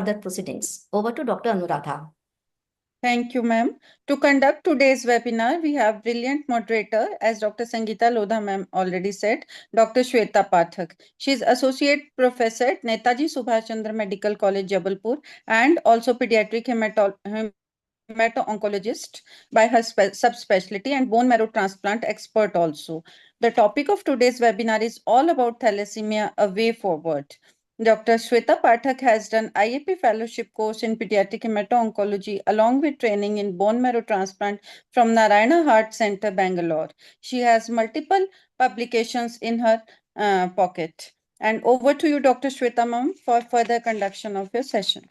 further proceedings. Over to Dr. Anuradha. Thank you, ma'am. To conduct today's webinar, we have brilliant moderator, as Dr. Sangita Lodha ma'am already said, Dr. Shweta Pathak. She is Associate Professor at Netaji Subhash Chandra Medical College, Jabalpur, and also pediatric hemato-oncologist by her subspecialty and bone marrow transplant expert also. The topic of today's webinar is all about thalassemia, a way forward. Dr. Shweta Pathak has done IAP fellowship course in pediatric hemato-oncology along with training in bone marrow transplant from Narayana Heart Center, Bangalore. She has multiple publications in her pocket. And over to you, Dr. Shweta ma'am, for further conduction of your session.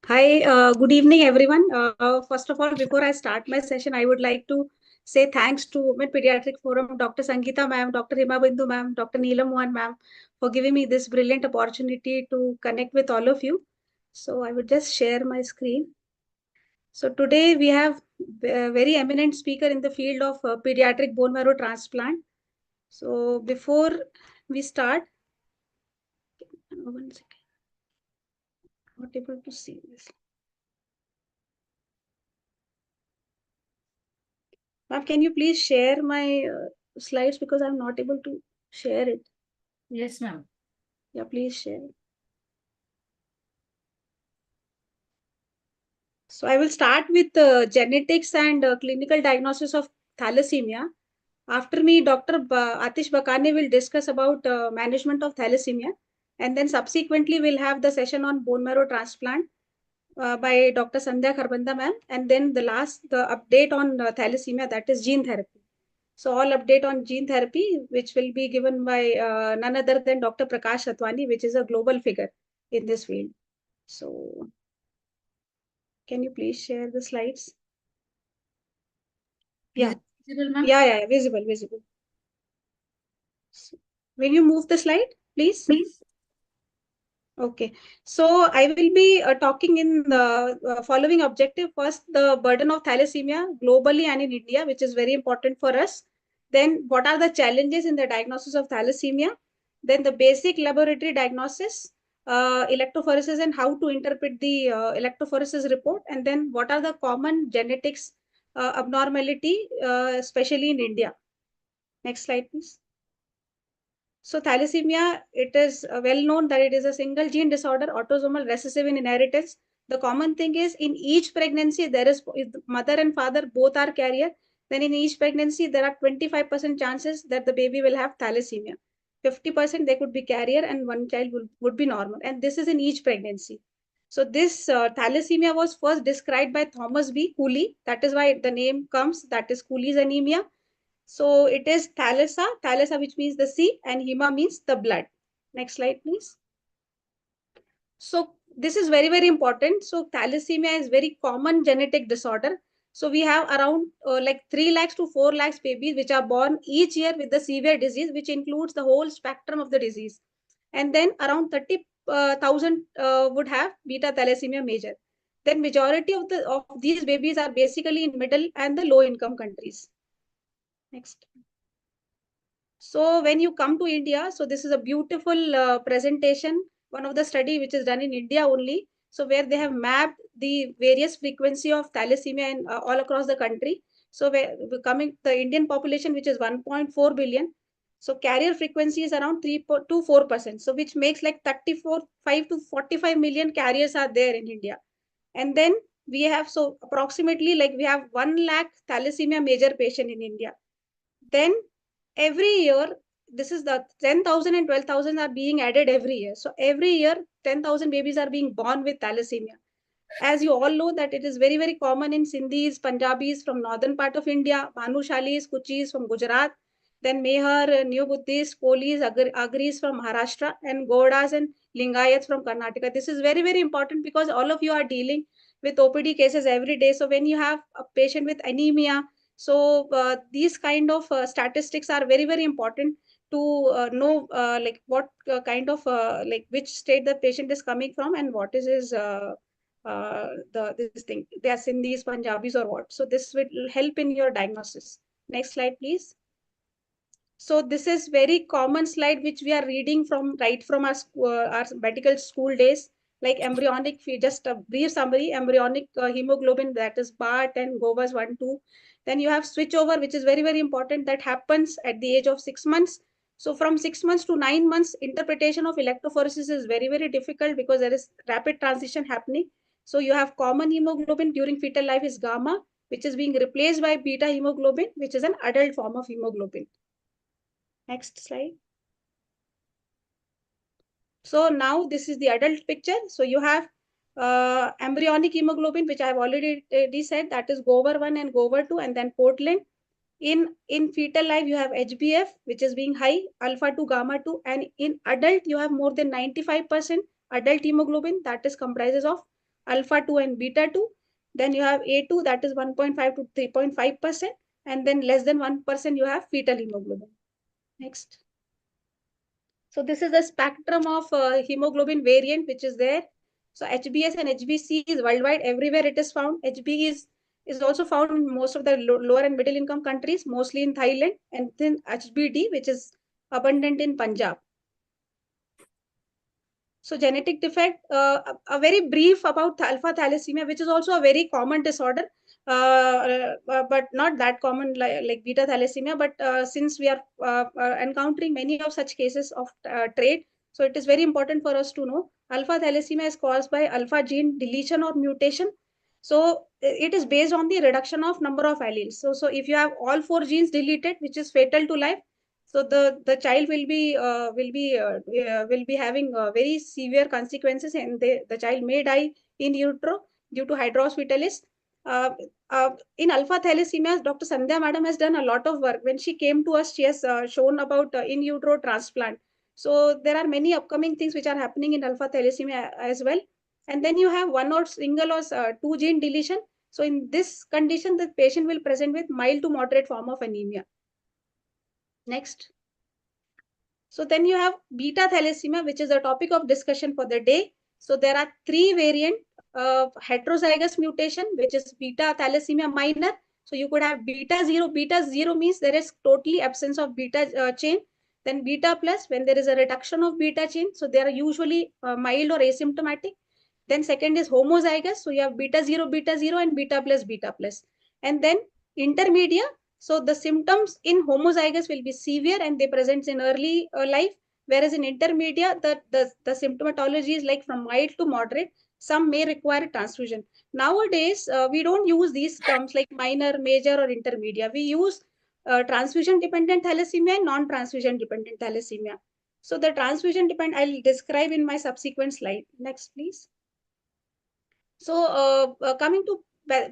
Hi, good evening, everyone. First of all, before I start my session, I would like to say thanks to Women Pediatric Forum, Dr. Sangita ma'am, Dr. Hima Bindu ma'am, Dr. Neelam Mohan ma'am, for giving me this brilliant opportunity to connect with all of you. So I would just share my screen. So today we have a very eminent speaker in the field of pediatric bone marrow transplant. So before we start, 1 second. Not able to see this. Ma'am, can you please share my slides because I'm not able to share it? Yes, ma'am. Yeah, please share. So I will start with genetics and clinical diagnosis of thalassemia. After me, Dr. Atish Bakane will discuss about management of thalassemia. And then subsequently, we'll have the session on bone marrow transplant by Dr. Sandhya Kharbanda ma'am. And then the update on thalassemia, that is gene therapy. So all update on gene therapy, which will be given by none other than Dr. Prakash Ratwani, which is a global figure in this field. So can you please share the slides? Yeah. Visible, ma'am? Yeah, visible. So, will you move the slide, please? Okay, so I will be talking in the following objective. First, the burden of thalassemia globally and in India, which is very important for us. Then, what are the challenges in the diagnosis of thalassemia? Then, the basic laboratory diagnosis, electrophoresis, and how to interpret the electrophoresis report. And then, what are the common genetics abnormality, especially in India? Next slide, please. So thalassemia, it is well known that it is a single gene disorder, autosomal recessive in inheritance. The common thing is in each pregnancy, there is, if mother and father both are carrier, then in each pregnancy, there are 25% chances that the baby will have thalassemia. 50% they could be carrier and one child would be normal. And this is in each pregnancy. So this thalassemia was first described by Thomas B. Cooley. That is why the name comes, that is Cooley's anemia. So it is thalassa, which means the sea, and hema means the blood. Next slide, please. So this is very, very important. So thalassemia is very common genetic disorder. So we have around like 3 lakhs to 4 lakhs babies which are born each year with the severe disease, which includes the whole spectrum of the disease. And then around 30,000 would have beta thalassemia major. Then majority of these babies are basically in middle and the low income countries. Next. So when you come to India, so this is a beautiful presentation, one of the study which is done in India only. So where they have mapped the various frequency of thalassemia in all across the country. So we're coming the Indian population, which is 1.4 billion. So carrier frequency is around 3 to 4%. So which makes like 5 to 45 million carriers are there in India. And then we have, so approximately like we have 1 lakh thalassemia major patient in India. Then every year, this is the 10,000 and 12,000 are being added every year. So every year, 10,000 babies are being born with thalassemia. As you all know that it is very, very common in Sindhis, Punjabis from northern part of India, Bhanushalis, Kuchis from Gujarat, then Mehar, New Buddhists, Kolis, Agris from Maharashtra, and Gaudas and Lingayats from Karnataka. This is very, very important because all of you are dealing with OPD cases every day. So when you have a patient with anemia, so these kind of statistics are very, very important to know like what kind of like which state the patient is coming from and what is his this thing, they are Sindhis, Punjabis or what. So this will help in your diagnosis. Next slide, please. So this is very common slide which we are reading from right from our medical school days, like embryonic, just a brief summary, embryonic hemoglobin, that is BART and GOVAS 1, 2. Then you have switchover, which is very, very important. That happens at the age of 6 months. So from 6 months to 9 months, interpretation of electrophoresis is very, very difficult because there is rapid transition happening. So you have common hemoglobin during fetal life is gamma, which is being replaced by beta hemoglobin, which is an adult form of hemoglobin. Next slide. So now this is the adult picture. So you have embryonic hemoglobin, which I have already said, that is GOVER 1 and GOVER 2, and then Portland. In fetal life, you have HbF, which is being high, alpha 2, gamma 2, and in adult, you have more than 95% adult hemoglobin, that is comprises of alpha 2 and beta 2. Then you have A2, that is 1.5 to 3.5%, and then less than 1%, you have fetal hemoglobin. Next. So this is the spectrum of hemoglobin variant which is there. So HbS and HbC is worldwide, everywhere it is found. Hb is also found in most of the lower and middle income countries, mostly in Thailand, and then HbD, which is abundant in Punjab. So genetic defect, a very brief about alpha thalassemia, which is also a very common disorder, but not that common like beta thalassemia. But since we are encountering many of such cases of trait, so it is very important for us to know alpha thalassemia is caused by alpha gene deletion or mutation. So it is based on the reduction of number of alleles. So if you have all 4 genes deleted, which is fatal to life, so the child will be having very severe consequences, and the child may die in utero due to hydros fetalis. In alpha thalassemia, Dr. Sandhya madam has done a lot of work. When she came to us, she has shown about in utero transplant. So there are many upcoming things which are happening in alpha thalassemia as well. And then you have one or single or 2 gene deletion. So in this condition, the patient will present with mild to moderate form of anemia. Next. So then you have beta thalassemia, which is the topic of discussion for the day. So there are 3 variant of heterozygous mutation, which is beta thalassemia minor. So you could have beta 0. Beta 0 means there is totally absence of beta chain. Then beta plus, when there is a reduction of beta chain. So they are usually mild or asymptomatic. Then second is homozygous. So you have beta 0, and beta plus. And then intermediate. So the symptoms in homozygous will be severe and they present in early life, whereas in intermediate, the symptomatology is like from mild to moderate. Some may require transfusion. Nowadays, we don't use these terms like minor, major, or intermediate. We use transfusion-dependent thalassemia and non-transfusion dependent thalassemia. So the transfusion-dependent, I'll describe in my subsequent slide. Next, please. So coming to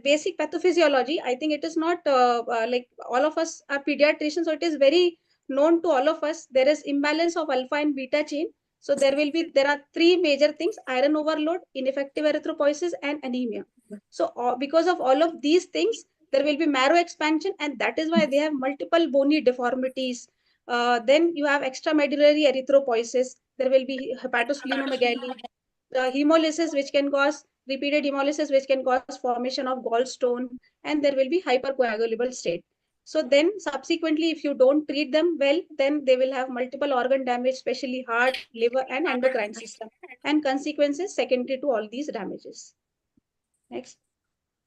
basic pathophysiology, I think it is not like all of us are pediatricians, so it is very known to all of us. There is imbalance of alpha and beta chain. So there are 3 major things: iron overload, ineffective erythropoiesis, and anemia. So because of all of these things, there will be marrow expansion, and that is why they have multiple bony deformities. Then you have extramedullary erythropoiesis. There will be hepatosplenomegaly, hemolysis, which can cause repeated hemolysis, which can cause formation of gallstone, and there will be hypercoagulable state. So then subsequently, if you don't treat them well, then they will have multiple organ damage, especially heart, liver, and endocrine system, and consequences secondary to all these damages. Next.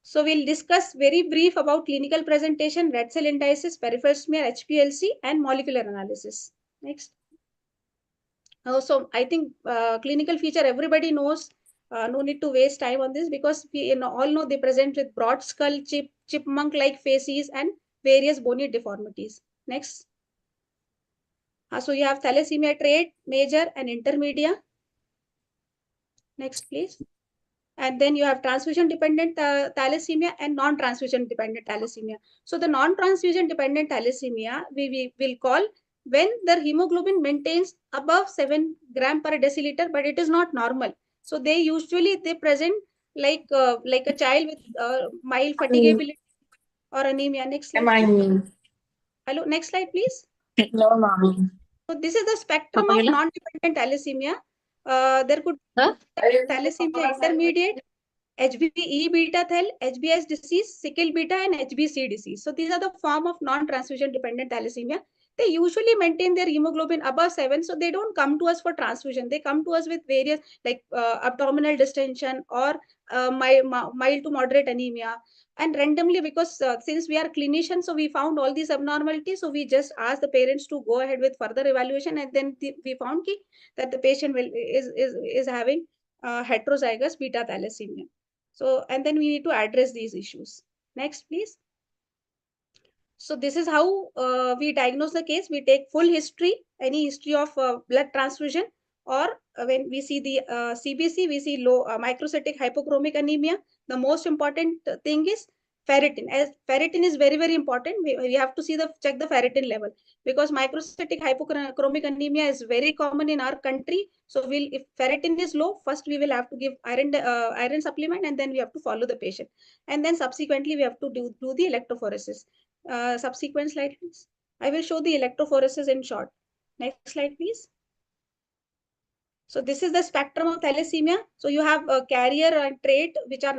So we'll discuss very brief about clinical presentation, red cell indices, peripheral smear, HPLC, and molecular analysis. Next. So I think clinical feature everybody knows. No need to waste time on this because we all know they present with broad skull, chipmunk-like faces, and various bony deformities. Next. So you have thalassemia trait, major and intermediate. Next, please. And then you have transfusion-dependent thalassemia and non-transfusion dependent thalassemia. So the non-transfusion dependent thalassemia we will call when the hemoglobin maintains above 7 gram per deciliter, but it is not normal. So they present like a child with mild fatigability or anemia. Next slide. Hello, next slide, please. No, mommy. So this is the spectrum of non-dependent thalassemia. There could be thalassemia intermediate, HBE beta thal, HBS disease, sickle beta, and HBC disease. So these are the form of non-transfusion dependent thalassemia. they usually maintain their hemoglobin above 7. So they don't come to us for transfusion. They come to us with various like abdominal distension or mild to moderate anemia. And randomly, because since we are clinicians, so we found all these abnormalities. So we just asked the parents to go ahead with further evaluation. And then we found that the patient is having heterozygous beta thalassemia. So, and then we need to address these issues. Next, please. So this is how we diagnose the case. We take full history, any history of blood transfusion, or when we see the CBC, we see low microcytic hypochromic anemia. The most important thing is ferritin. As ferritin is very, very important, we have to check the ferritin level, because microcytic hypochromic anemia is very common in our country. So if ferritin is low, first we will have to give iron supplement, and then we have to follow the patient, and then subsequently we have to do the electrophoresis. Subsequent slide, please. I will show the electrophoresis in short. Next slide, please. So this is the spectrum of thalassemia. So you have a carrier and trait which are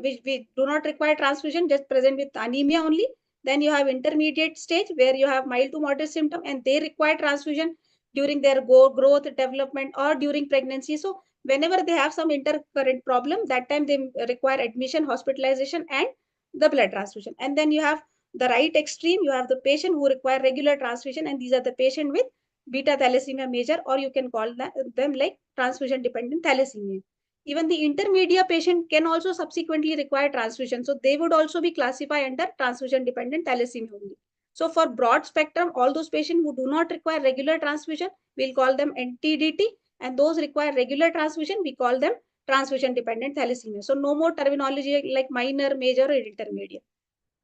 which we do not require transfusion, just present with anemia only. Then you have intermediate stage where you have mild to moderate symptom and they require transfusion during their growth, development, or during pregnancy. So whenever they have some intercurrent problem, that time they require admission, hospitalization, and the blood transfusion. And then you have the right extreme, you have the patient who require regular transfusion, and these are the patient with beta thalassemia major, or you can call them like transfusion dependent thalassemia. Even the intermediate patient can also subsequently require transfusion. So they would also be classified under transfusion dependent thalassemia only. So for broad spectrum, all those patients who do not require regular transfusion, we'll call them NTDT, and those require regular transfusion, we call them transfusion dependent thalassemia. So no more terminology like minor, major, or intermediate.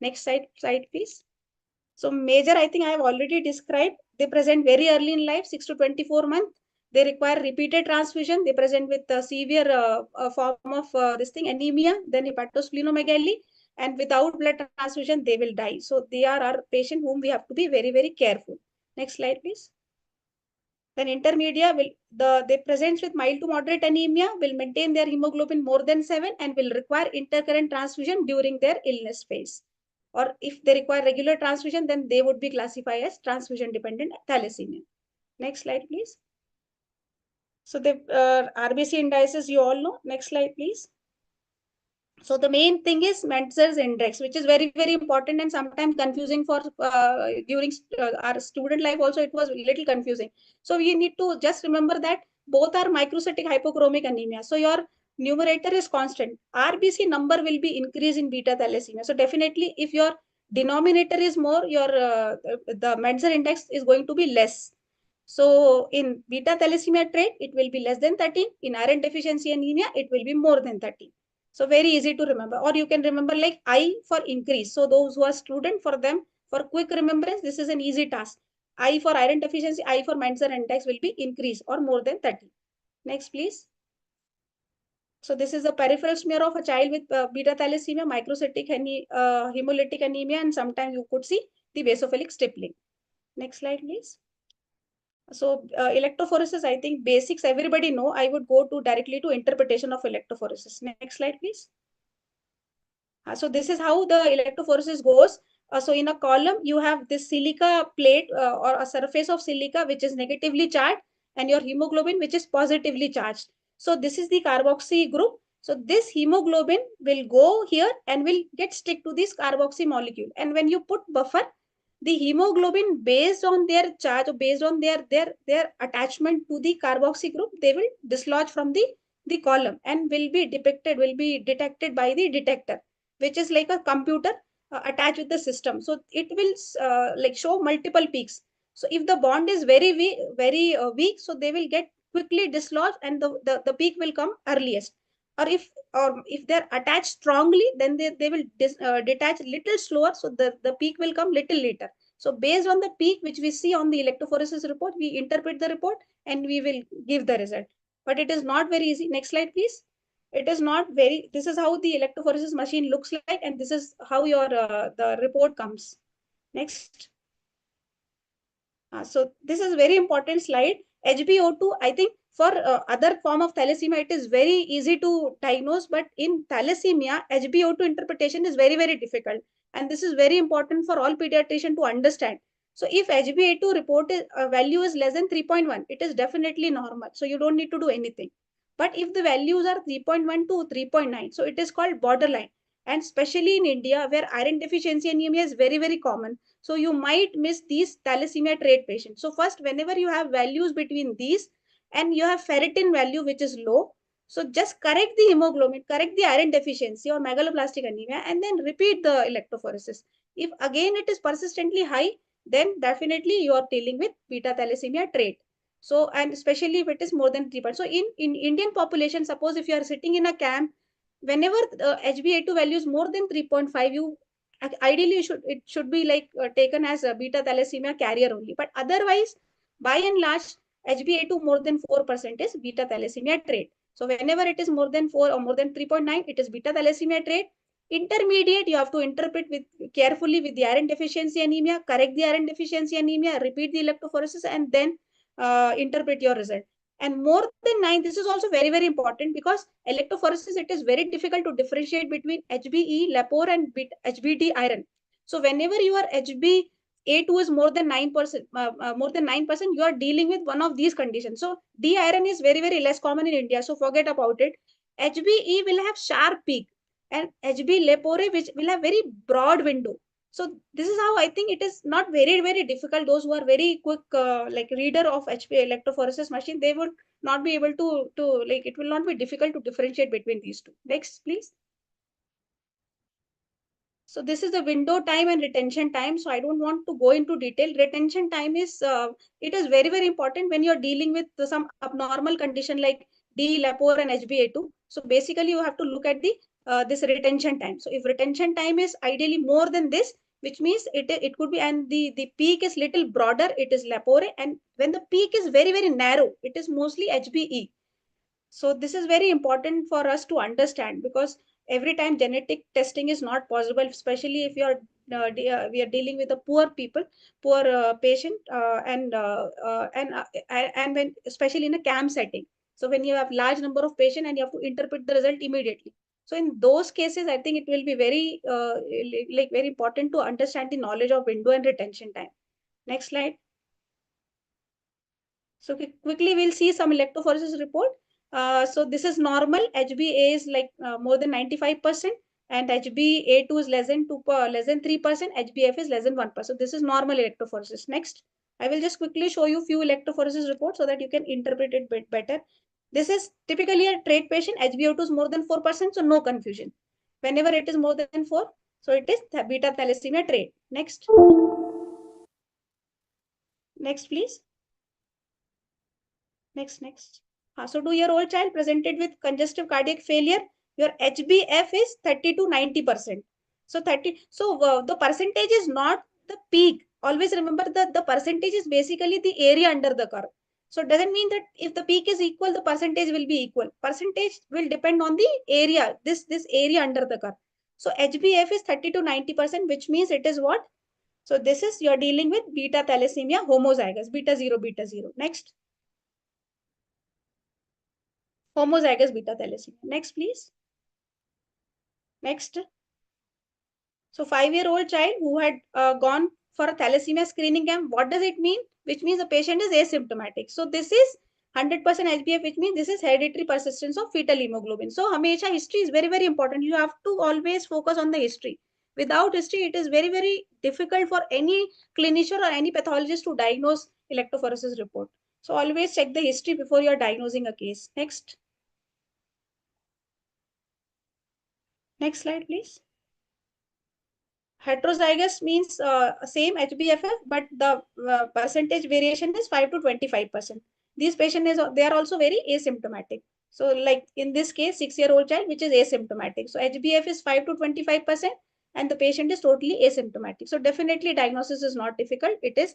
Next slide, please. So major, I think I have already described. They present very early in life, 6 to 24 months. They require repeated transfusion. They present with severe form of this thing, anemia, then hepatosplenomegaly, and without blood transfusion, they will die. So they are our patient whom we have to be very, very careful. Next slide, please. Then intermediate they present with mild to moderate anemia, will maintain their hemoglobin more than 7 and will require intercurrent transfusion during their illness phase. Or if they require regular transfusion, then they would be classified as transfusion dependent thalassemia. Next slide, please. So the RBC indices you all know. Next slide, please. So the main thing is Mentzer's index, which is very, very important and sometimes confusing for during our student life also. It was a little confusing. So we need to just remember that both are microcytic hypochromic anemia. So your numerator is constant. RBC number will be increased in beta thalassemia. So definitely if your denominator is more, your the Mentzer index is going to be less. So in beta thalassemia trait, it will be less than 13. In iron deficiency anemia, it will be more than 13. So very easy to remember, or you can remember like I for increase. So those who are student, for them, for quick remembrance, this is an easy task. I for iron deficiency, I for Mentzer index will be increase or more than 30. Next, please. So this is a peripheral smear of a child with beta thalassemia, microcytic hemolytic anemia, and sometimes you could see the basophilic stippling. Next slide, please. So electrophoresis, I think basics everybody know. I would go to directly to interpretation of electrophoresis. Next slide, please. So this is how the electrophoresis goes. So in a column, you have this silica plate or a surface of silica, which is negatively charged, and your hemoglobin, which is positively charged. So this is the carboxy group. So this hemoglobin will go here and will get stick to this carboxy molecule. And when you put buffer, the hemoglobin, based on their charge or based on their attachment to the carboxy group, they will dislodge from the column and will be detected by the detector, which is like a computer attached with the system. So it will like show multiple peaks. So if the bond is very weak, so they will get quickly dislodged and the peak will come earliest. Or if they're attached strongly, then they will detach little slower, so the peak will come little later. So based on the peak which we see on the electrophoresis report, we interpret the report and we will give the result. But it is not very easy. Next slide, please. It is not very, this is how the electrophoresis machine looks like, and this is how your the report comes. Next. So this is very important slide. HbO2, I think for other form of thalassemia, it is very easy to diagnose, but in thalassemia, HbO2 interpretation is very, very difficult. And this is very important for all pediatricians to understand. So if HbA2 report value is less than 3.1, it is definitely normal. So you don't need to do anything. But if the values are 3.1 to 3.9, so it is called borderline. And especially in India, where iron deficiency anemia is very, very common. So you might miss these thalassemia trait patients. So first, whenever you have values between these and you have ferritin value, which is low, so just correct the hemoglobin, correct the iron deficiency or megaloblastic anemia, and then repeat the electrophoresis. If again it is persistently high, then definitely you are dealing with beta thalassemia trait. So, and especially if it is more than 3%. So in Indian population, suppose if you are sitting in a camp, whenever the HbA2 value is more than 3.5, you ideally it should be like taken as a beta thalassemia carrier only. But otherwise, by and large, HbA2 more than 4% is beta thalassemia trait. So whenever it is more than 4 or more than 3.9, it is beta thalassemia trait. Intermediate, you have to interpret with carefully with the iron deficiency anemia, correct the iron deficiency anemia, repeat the electrophoresis, and then interpret your result. And more than 9, this is also very, very important, because electrophoresis, it is very difficult to differentiate between HbE, LAPOR, and HbD iron. So whenever your HbA2 is more than 9%, you are dealing with one of these conditions. So D iron is very, very less common in India, so forget about it. HbE will have sharp peak, and HB Lepore, which will have very broad window. So this is how I think it is not very, very difficult. Those who are very quick, like reader of HP electrophoresis machine, they would not be able to like, it will not be difficult to differentiate between these two. Next, please. So this is the window time and retention time. So I don't want to go into detail. Retention time is, it is very, very important when you're dealing with some abnormal condition like D, LAPOR, and HbA2. So basically you have to look at the this retention time. So if retention time is ideally more than this, which means it could be, and the peak is little broader, it is LAPOR, and when the peak is very, very narrow, it is mostly HbE. So this is very important for us to understand, because every time genetic testing is not possible, especially if you are we are dealing with a poor people, poor patient, and when especially in a CAM setting. So when you have large number of patients and you have to interpret the result immediately. So in those cases, I think it will be very like very important to understand the knowledge of window and retention time. Next slide. So quickly we'll see some electrophoresis report. So this is normal. HbA is like more than 95%, and HbA2 is less than 3%. HbF is less than 1%. This is normal electrophoresis. Next, I will just quickly show you few electrophoresis reports so that you can interpret it bit better. This is typically a trait patient. HbA2 is more than 4%, so no confusion. Whenever it is more than 4, so it is beta thalassemia trait. Next. Next, please. Next. So 2-year-old child presented with congestive cardiac failure. Your HbF is 30 to 90%. So 30. So the percentage is not the peak. Always remember that the percentage is basically the area under the curve. So it doesn't mean that if the peak is equal, the percentage will be equal. Percentage will depend on the area, this area under the curve. So HbF is 30 to 90%, which means it is what? So this is, you're dealing with beta thalassemia homozygous, beta 0. Next. Homozygous beta thalassemia. Next, please. Next. So 5-year-old child who had gone for a thalassemia screening camp. What does it mean? Which means the patient is asymptomatic. So this is 100% HbF, which means this is hereditary persistence of fetal hemoglobin. So hamesha history is very, very important. You have to always focus on the history. Without history, it is very, very difficult for any clinician or any pathologist to diagnose electrophoresis report. So always check the history before you are diagnosing a case. Next. Next slide, please. Heterozygous means same HbFF, but the percentage variation is 5 to 25%. These patients, they are also very asymptomatic. So like in this case, 6-year-old child, which is asymptomatic. So HbF is 5 to 25%, and the patient is totally asymptomatic. So definitely diagnosis is not difficult. It is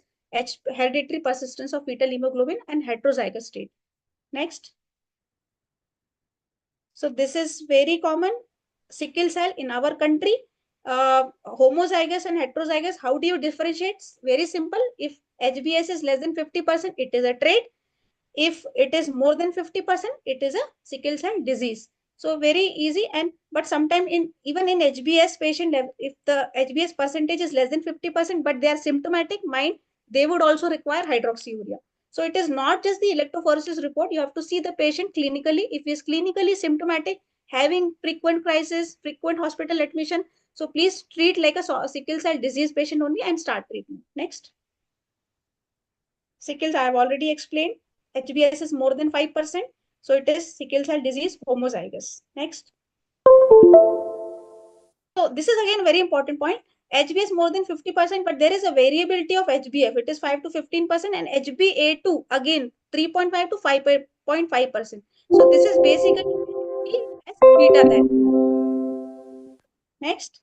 hereditary persistence of fetal hemoglobin and heterozygous state. Next. So this is very common. Sickle cell in our country. Homozygous and heterozygous, how do you differentiate? Very simple. If HbS is less than 50%, it is a trait. If it is more than 50%, it is a sickle cell disease. So very easy. And but sometimes even in HbS patient, if the HbS percentage is less than 50%, but they are symptomatic, mind they would also require hydroxyurea. So it is not just the electrophoresis report. You have to see the patient clinically. If he is clinically symptomatic, having frequent crisis, frequent hospital admission, so please treat like a sickle cell disease patient only and start treatment. Next. Sickles, I have already explained. HbS is more than 5%. So it is sickle cell disease homozygous. Next. So this is again a very important point. HbS more than 50%, but there is a variability of HbF. It is 5 to 15%, and HbA2 again 3.5 to 5.5%. So this is basically as beta thalassemia. Next.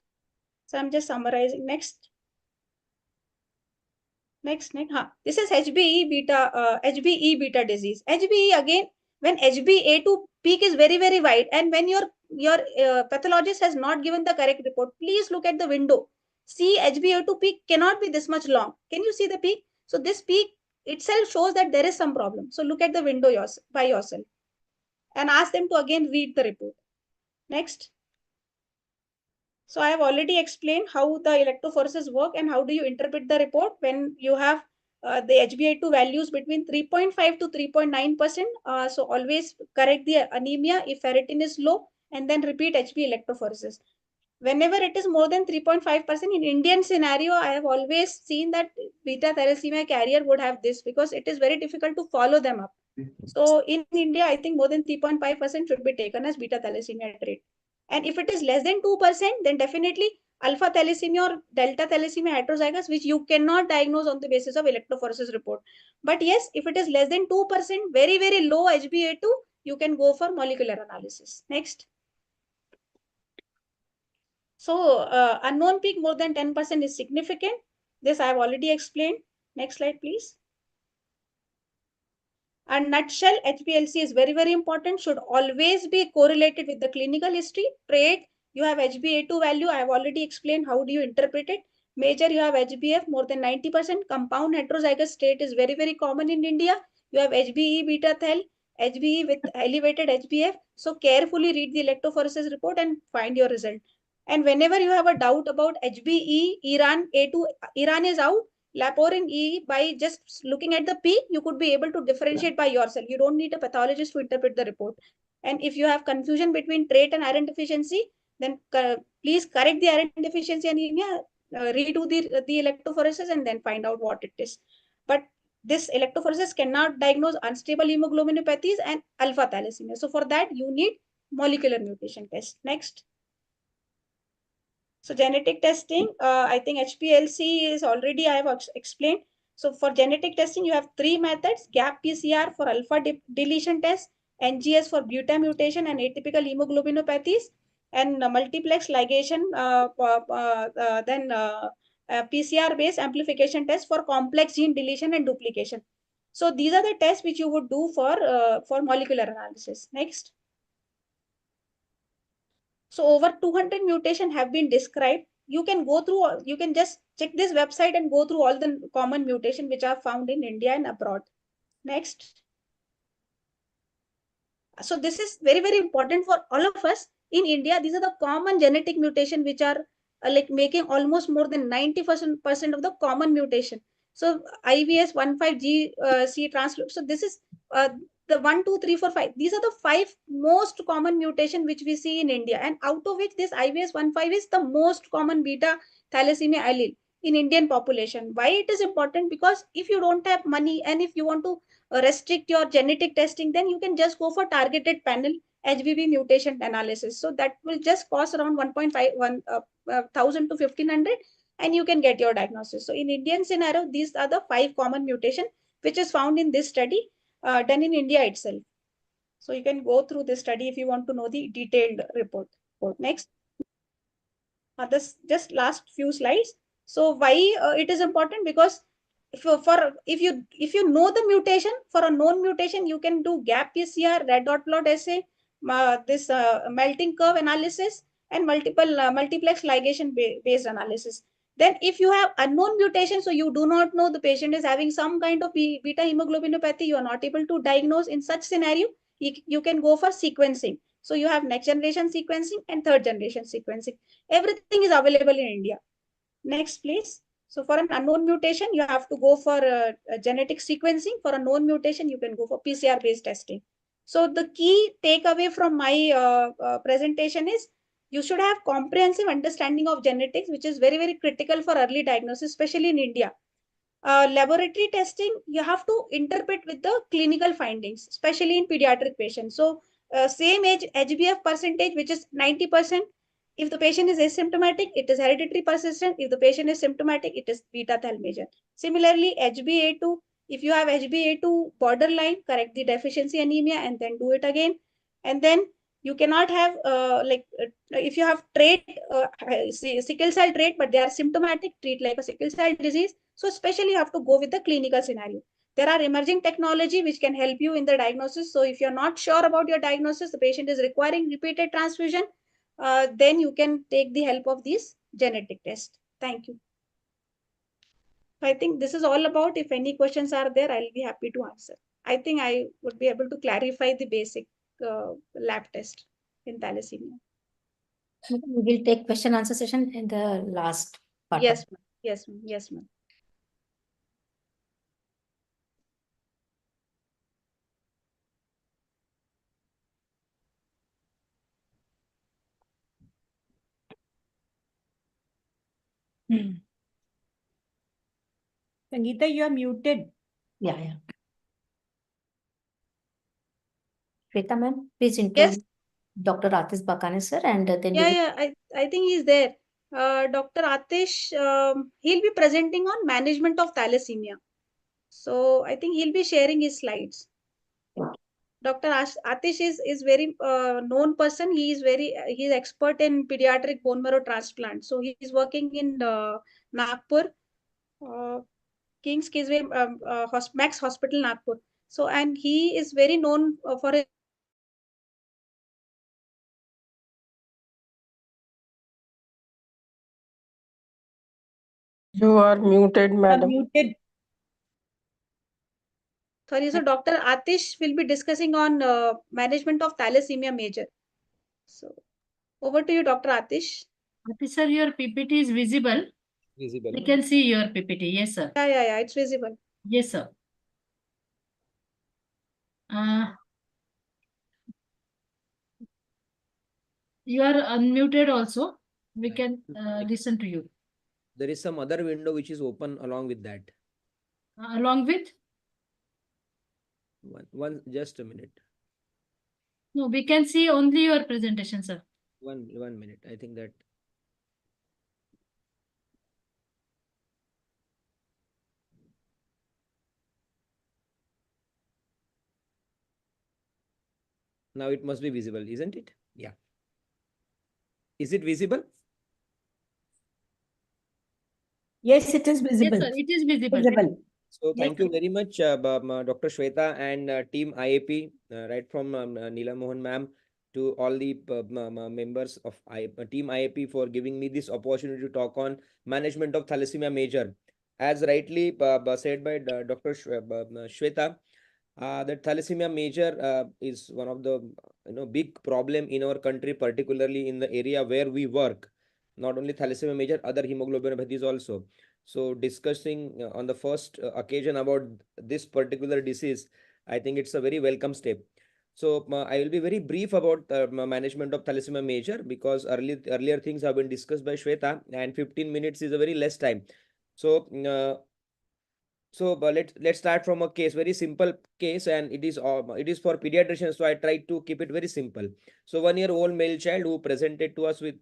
So I'm just summarizing. Next. Next. This is HbE beta disease. HbE again, when HbA2 peak is very, very wide, and when your pathologist has not given the correct report, please look at the window. See, HbA2 peak cannot be this much long. Can you see the peak? So this peak itself shows that there is some problem. So look at the window by yourself and ask them to again read the report. Next. So I have already explained how the electrophoresis work and how do you interpret the report when you have the HbA2 values between 3.5 to 3.9%. So always correct the anemia if ferritin is low and then repeat HB electrophoresis. Whenever it is more than 3.5%, in Indian scenario, I have always seen that beta thalassemia carrier would have this because it is very difficult to follow them up. So in India, I think more than 3.5% should be taken as beta thalassemia trait. And if it is less than 2%, then definitely alpha thalassemia or delta thalassemia heterozygous, which you cannot diagnose on the basis of electrophoresis report. But yes, if it is less than 2%, very, very low HbA2, you can go for molecular analysis. Next. So unknown peak more than 10% is significant. This I have already explained. Next slide, please. And nutshell, HPLC is very, very important, should always be correlated with the clinical history. Trait, you have HbA2 value. I have already explained how do you interpret it. Major, you have HbF more than 90%. Compound heterozygous state is very, very common in India. You have HbE beta thal, HbE with elevated HbF. So carefully read the electrophoresis report and find your result. And whenever you have a doubt about HbE, Iran A2, Iran is out. Laporin E, by just looking at the P, you could be able to differentiate by yourself. You don't need a pathologist to interpret the report. And if you have confusion between trait and iron deficiency, then please correct the iron deficiency anemia, redo the electrophoresis, and then find out what it is. But this electrophoresis cannot diagnose unstable hemoglobinopathies and alpha thalassemia. So for that, you need molecular mutation test. Next. So genetic testing, I think HPLC is already I have explained. So for genetic testing, you have three methods: gap PCR for alpha deletion test, NGS for beta mutation and atypical hemoglobinopathies, and multiplex ligation, then PCR-based amplification test for complex gene deletion and duplication. So these are the tests which you would do for molecular analysis. Next. So over 200 mutations have been described. You can go through, you can just check this website and go through all the common mutations which are found in India and abroad. Next. So this is very, very important for all of us. In India, these are the common genetic mutations which are like making almost more than 90% of the common mutation. So IVS 15G transload. So this is the 1, 2, 3, 4, 5. These are the 5 most common mutation which we see in India, and out of which this IVS 15 is the most common beta thalassemia allele in Indian population. Why it is important? Because if you don't have money and if you want to restrict your genetic testing, then you can just go for targeted panel HBB mutation analysis. So that will just cost around 1,000 to 1,500, and you can get your diagnosis. So in Indian scenario, these are the 5 common mutation which is found in this study done in India itself. So you can go through this study if you want to know the detailed report. Next. This just last few slides. So why it is important? Because if you know the mutation, for a known mutation, you can do gap PCR, red dot plot assay, this melting curve analysis, and multiplex ligation based analysis. Then if you have unknown mutation, so you do not know the patient is having some kind of beta hemoglobinopathy, you are not able to diagnose. In such scenario, you can go for sequencing. So you have next generation sequencing and third generation sequencing. Everything is available in India. Next, please. So for an unknown mutation, you have to go for a genetic sequencing. For a known mutation, you can go for PCR-based testing. So the key takeaway from my presentation is you should have comprehensive understanding of genetics, which is very, very critical for early diagnosis, especially in India. Laboratory testing, you have to interpret with the clinical findings, especially in pediatric patients. So same age HbF percentage, which is 90%. If the patient is asymptomatic, it is hereditary persistent. If the patient is symptomatic, it is beta thal major. Similarly, HbA2, if you have HbA2 borderline, correct the deficiency anemia and then do it again. And then you cannot have if you have trait, sickle cell trait, but they are symptomatic, treat like a sickle cell disease. So especially you have to go with the clinical scenario. There are emerging technology which can help you in the diagnosis. So if you're not sure about your diagnosis, the patient is requiring repeated transfusion, then you can take the help of these genetic tests. Thank you. I think this is all about. If any questions are there, I'll be happy to answer. I think I would be able to clarify the basic lab test in thalassemia. We will take question answer session in the last part. Yes, ma'am. Yes, ma'am. Yes, ma'am. Sangeeta, you are muted. Yeah. Shweta ma'am, please introduce Dr. Atish Bakane sir, and then we will. Yeah. I think he's there. Dr. Atish, he'll be presenting on management of thalassemia. So I think he'll be sharing his slides. Dr. Atish is very known person. He is he's expert in pediatric bone marrow transplant. So he's working in Nagpur, King's Kisway, Max Hospital, Nagpur. So, and he is very known for his You are muted, madam. Muted. Sorry, so Dr. Atish will be discussing on management of thalassemia major. So over to you, Dr. Atish. Atish sir, your PPT is visible. Visible. We can see your PPT. Yes, sir. Yeah, it's visible. Yes, sir. You are unmuted also. We can listen to you. There is some other window which is open along with that. Along with? One, just a minute. No, we can see only your presentation, sir. One minute. I think that. Now it must be visible, isn't it? Yeah. Is it visible? Yes, it is visible. Yes, sir, it is visible. So Yes, thank you very much, Dr. Shweta and team IAP, right from Neela Mohan ma'am to all the members of team IAP for giving me this opportunity to talk on management of thalassemia major. As rightly said by Dr. Shweta, that thalassemia major is one of the big problem in our country, particularly in the area where we work. Not only thalassemia major, other hemoglobinopathies also. So discussing on the first occasion about this particular disease, I think it's a very welcome step. So I will be very brief about management of thalassemia major because earlier things have been discussed by Shweta, and 15 minutes is a very less time. So let's start from a case, very simple case, and it is for pediatricians. So I tried to keep it very simple. So 1-year-old male child who presented to us with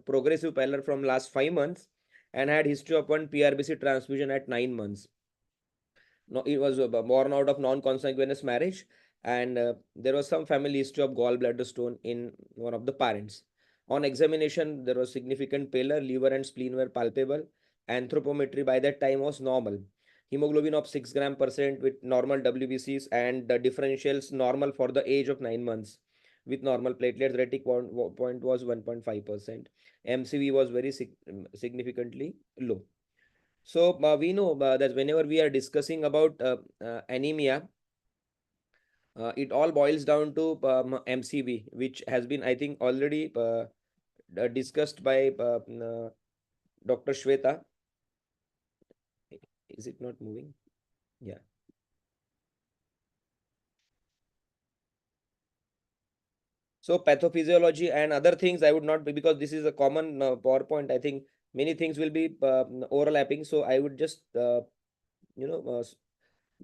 progressive pallor from last 5 months and had history of one PRBC transfusion at 9 months. No, it was born out of non-consanguineous marriage, and there was some family history of gallbladder stone in one of the parents. On examination, there was significant pallor, liver and spleen were palpable. Anthropometry by that time was normal. Hemoglobin of 6 gram % with normal WBCs, and the differentials normal for the age of 9 months with normal platelets. Retic point was 1.5%. MCV was very significantly low. So we know that whenever we are discussing about anemia, it all boils down to MCV, which has been, I think, already discussed by Dr. Shweta. Is it not moving? Yeah. So pathophysiology and other things I would not be, because this is a common PowerPoint. I think many things will be overlapping. So I would just you know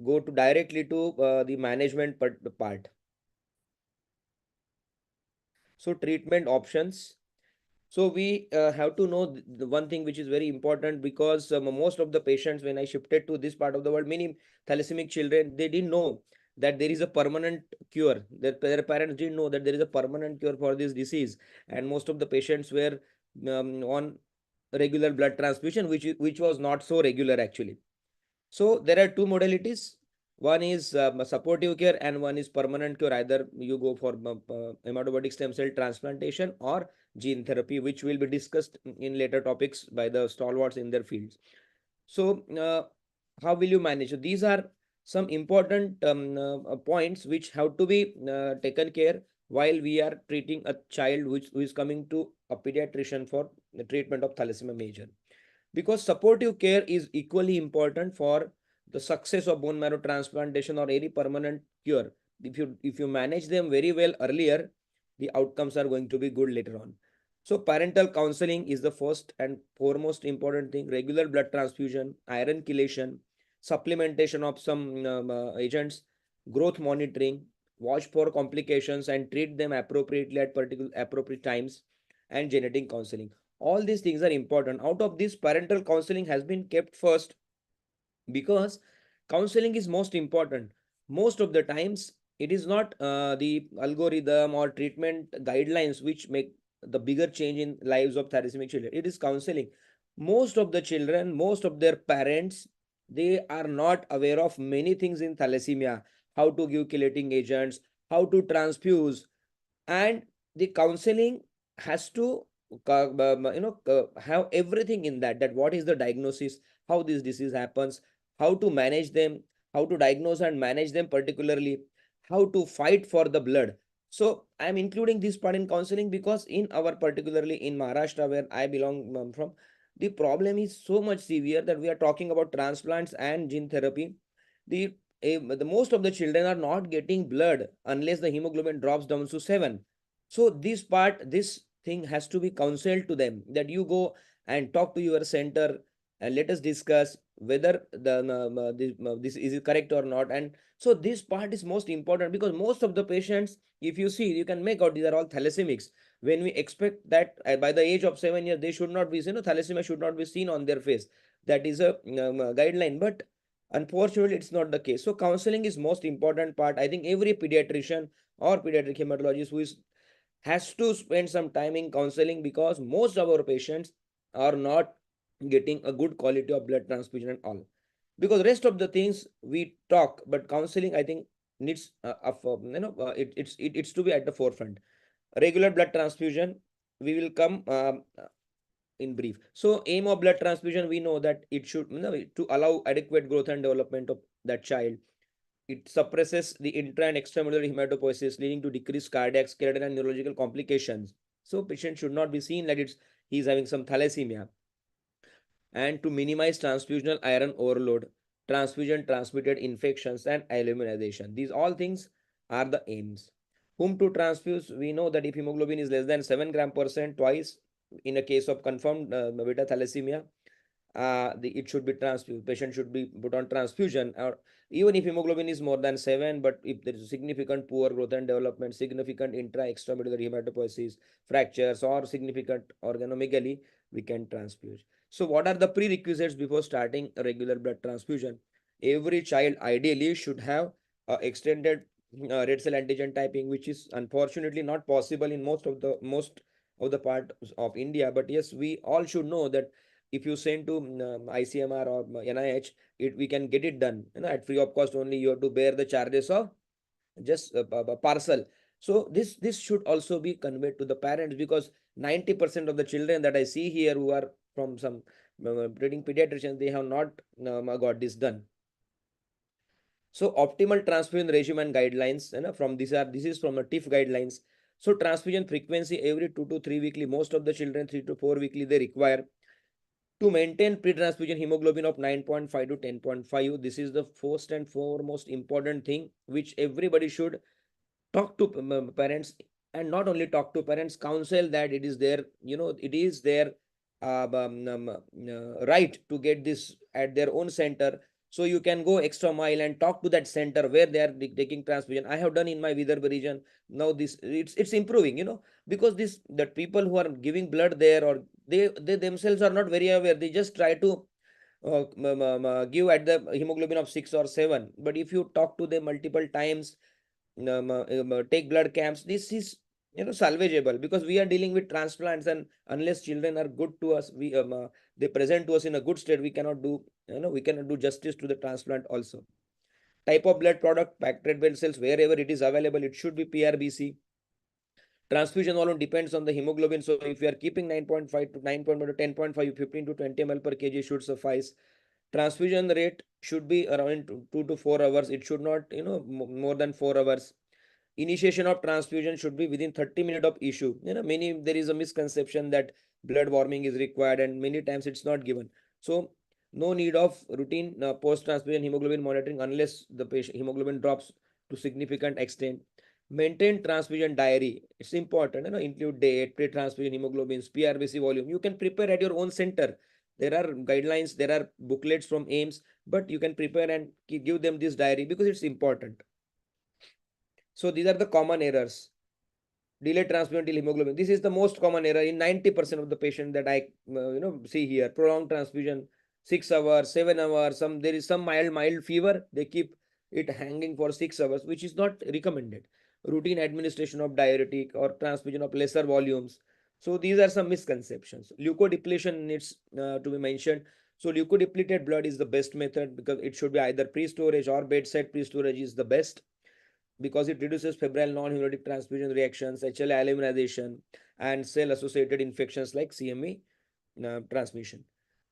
go to directly to the management part. So treatment options. So we have to know the one thing which is very important, because most of the patients, when I shifted to this part of the world, many thalassaemic children, they didn't know that there is a permanent cure. Their parents didn't know that there is a permanent cure for this disease, and most of the patients were on regular blood transfusion, which was not so regular actually. So there are two modalities. One is supportive care and one is permanent cure. Either you go for hematopoietic stem cell transplantation or gene therapy, which will be discussed in later topics by the stalwarts in their fields. So how will you manage? So these are some important points which have to be taken care while we are treating a child who is coming to a pediatrician for the treatment of thalassemia major, because supportive care is equally important for the success of bone marrow transplantation or any permanent cure. If you manage them very well earlier, the outcomes are going to be good later on. So parental counseling is the first and foremost important thing. Regular blood transfusion, iron chelation, supplementation of some agents, growth monitoring, watch for complications and treat them appropriately at particular appropriate times, and genetic counseling. All these things are important. Out of this, parental counseling has been kept first, because counseling is most important. Most of the times it is not the algorithm or treatment guidelines which make the bigger change in lives of thalassaemic children. It is counseling. Most of the children, most of their parents, they are not aware of many things in thalassemia: how to give chelating agents, how to transfuse, and the counseling has to have everything in that what is the diagnosis, how this disease happens, how to manage them, how to diagnose and manage them, particularly how to fight for the blood. So I am including this part in counseling because in our, particularly in Maharashtra where I belong from, the problem is so much severe that we are talking about transplants and gene therapy. The most of the children are not getting blood unless the hemoglobin drops down to 7. So this thing has to be counseled to them, that you go and talk to your center and let us discuss whether this is correct or not. And so this part is most important, because most of the patients, if you see, you can make out these are all thalassemics. When we expect that by the age of 7 years they should not be, thalassemia should not be seen on their face. That is a guideline, but unfortunately it's not the case. So counseling is most important part. I think every pediatrician or pediatric hematologist who is has to spend some time in counseling, because most of our patients are not getting a good quality of blood transfusion and all. Because rest of the things we talk, but counseling I think needs it's to be at the forefront. Regular blood transfusion, we will come in brief. So aim of blood transfusion, we know that it should, to allow adequate growth and development of that child. It suppresses the intra and extramedullary hematopoiesis, leading to decreased cardiac, skeletal, and neurological complications. So patient should not be seen that he's having some thalassemia. And to minimize transfusional iron overload, transfusion transmitted infections, and illumination. These all things are the aims. Whom to transfuse? We know that if hemoglobin is less than 7 gram percent twice, in a case of confirmed beta thalassemia, it should be transfused. Patient should be put on transfusion, or even if hemoglobin is more than 7, but if there is significant poor growth and development, significant intra extramedullary hematopoiesis, fractures, or significant organomegaly, we can transfuse. So what are the prerequisites before starting a regular blood transfusion? Every child ideally should have extended red cell antigen typing, which is unfortunately not possible in most of the part of India. But yes, we all should know that if you send to ICMR or NIH, we can get it done, at free of cost only. You have to bear the charges of just a parcel. So this should also be conveyed to the parents, because 90% of the children that I see here who are from some treating pediatricians, they have not got this done. So optimal transfusion regimen and guidelines, this is from the TIF guidelines. So transfusion frequency every 2 to 3 weekly. Most of the children 3 to 4 weekly they require. To maintain pre-transfusion hemoglobin of 9.5 to 10.5, this is the first and foremost important thing which everybody should talk to parents, and not only talk to parents, counsel that it is their, it is their right to get this at their own center. So you can go extra mile and talk to that center where they are taking transfusion. I have done in my Vidarbha region. Now this, it's improving, because this, that people who are giving blood there, or they themselves are not very aware. They just try to give at the hemoglobin of 6 or 7. But if you talk to them multiple times, take blood camps, this is, salvageable, because we are dealing with transplants, and unless children are good to us, they present to us in a good state, we cannot do, we cannot do justice to the transplant also. Type of blood product, packed red blood cells, wherever it is available, it should be PRBC. Transfusion volume depends on the hemoglobin. So if you are keeping 9.5 to 9.1 to 10.5, 15 to 20 ml per kg should suffice. Transfusion rate should be around 2 to 4 hours. It should not, more than 4 hours. Initiation of transfusion should be within 30 minutes of issue. There is a misconception that blood warming is required, and many times it's not given. So no need of routine post transfusion hemoglobin monitoring unless the patient hemoglobin drops to significant extent. Maintain transfusion diary. It's important. Include date, pre-transfusion hemoglobins, PRBC volume. You can prepare at your own center. There are guidelines, there are booklets from AIMS, but you can prepare and give them this diary because it's important. So these are the common errors. Delayed transfusion till hemoglobin. This is the most common error in 90% of the patient that I see here. Prolonged transfusion, 6 hours, 7 hours. There is some mild fever. They keep it hanging for 6 hours, which is not recommended. Routine administration of diuretic or transfusion of lesser volumes. So these are some misconceptions. Leukodepletion needs to be mentioned. So leukodepleted blood is the best method, because it should be either pre-storage or bedside pre-storage is the best, because it reduces febrile non-hemolytic transfusion reactions, HLA aluminization, and cell-associated infections like CME transmission.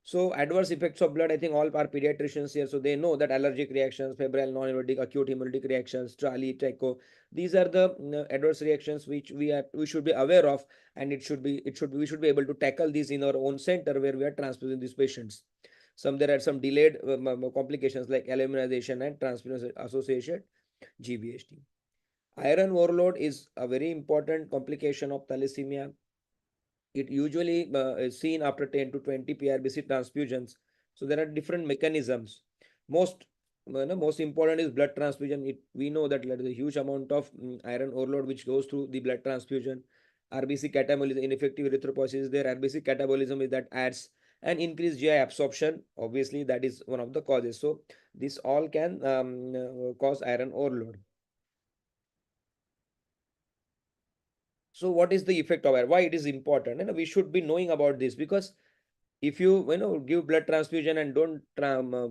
So adverse effects of blood, I think all our pediatricians here, so they know that allergic reactions, febrile non-hemolytic, acute hemolytic reactions, TRALI, TECO, these are the adverse reactions which we should be aware of, and we should be able to tackle these in our own center where we are transfusing these patients. There are some delayed complications like aluminization and transfusion associated GVHD. Iron overload is a very important complication of thalassemia. It usually is seen after 10 to 20 PRBC transfusions. So there are different mechanisms. Most important is blood transfusion. We know that there is a huge amount of iron overload which goes through the blood transfusion. RBC catabolism, ineffective erythropoiesis is there. RBC catabolism is that adds an increased GI absorption. Obviously, that is one of the causes. So this all can cause iron overload. So what is the effect of iron? Why it is important? We should be knowing about this, because if you give blood transfusion and don't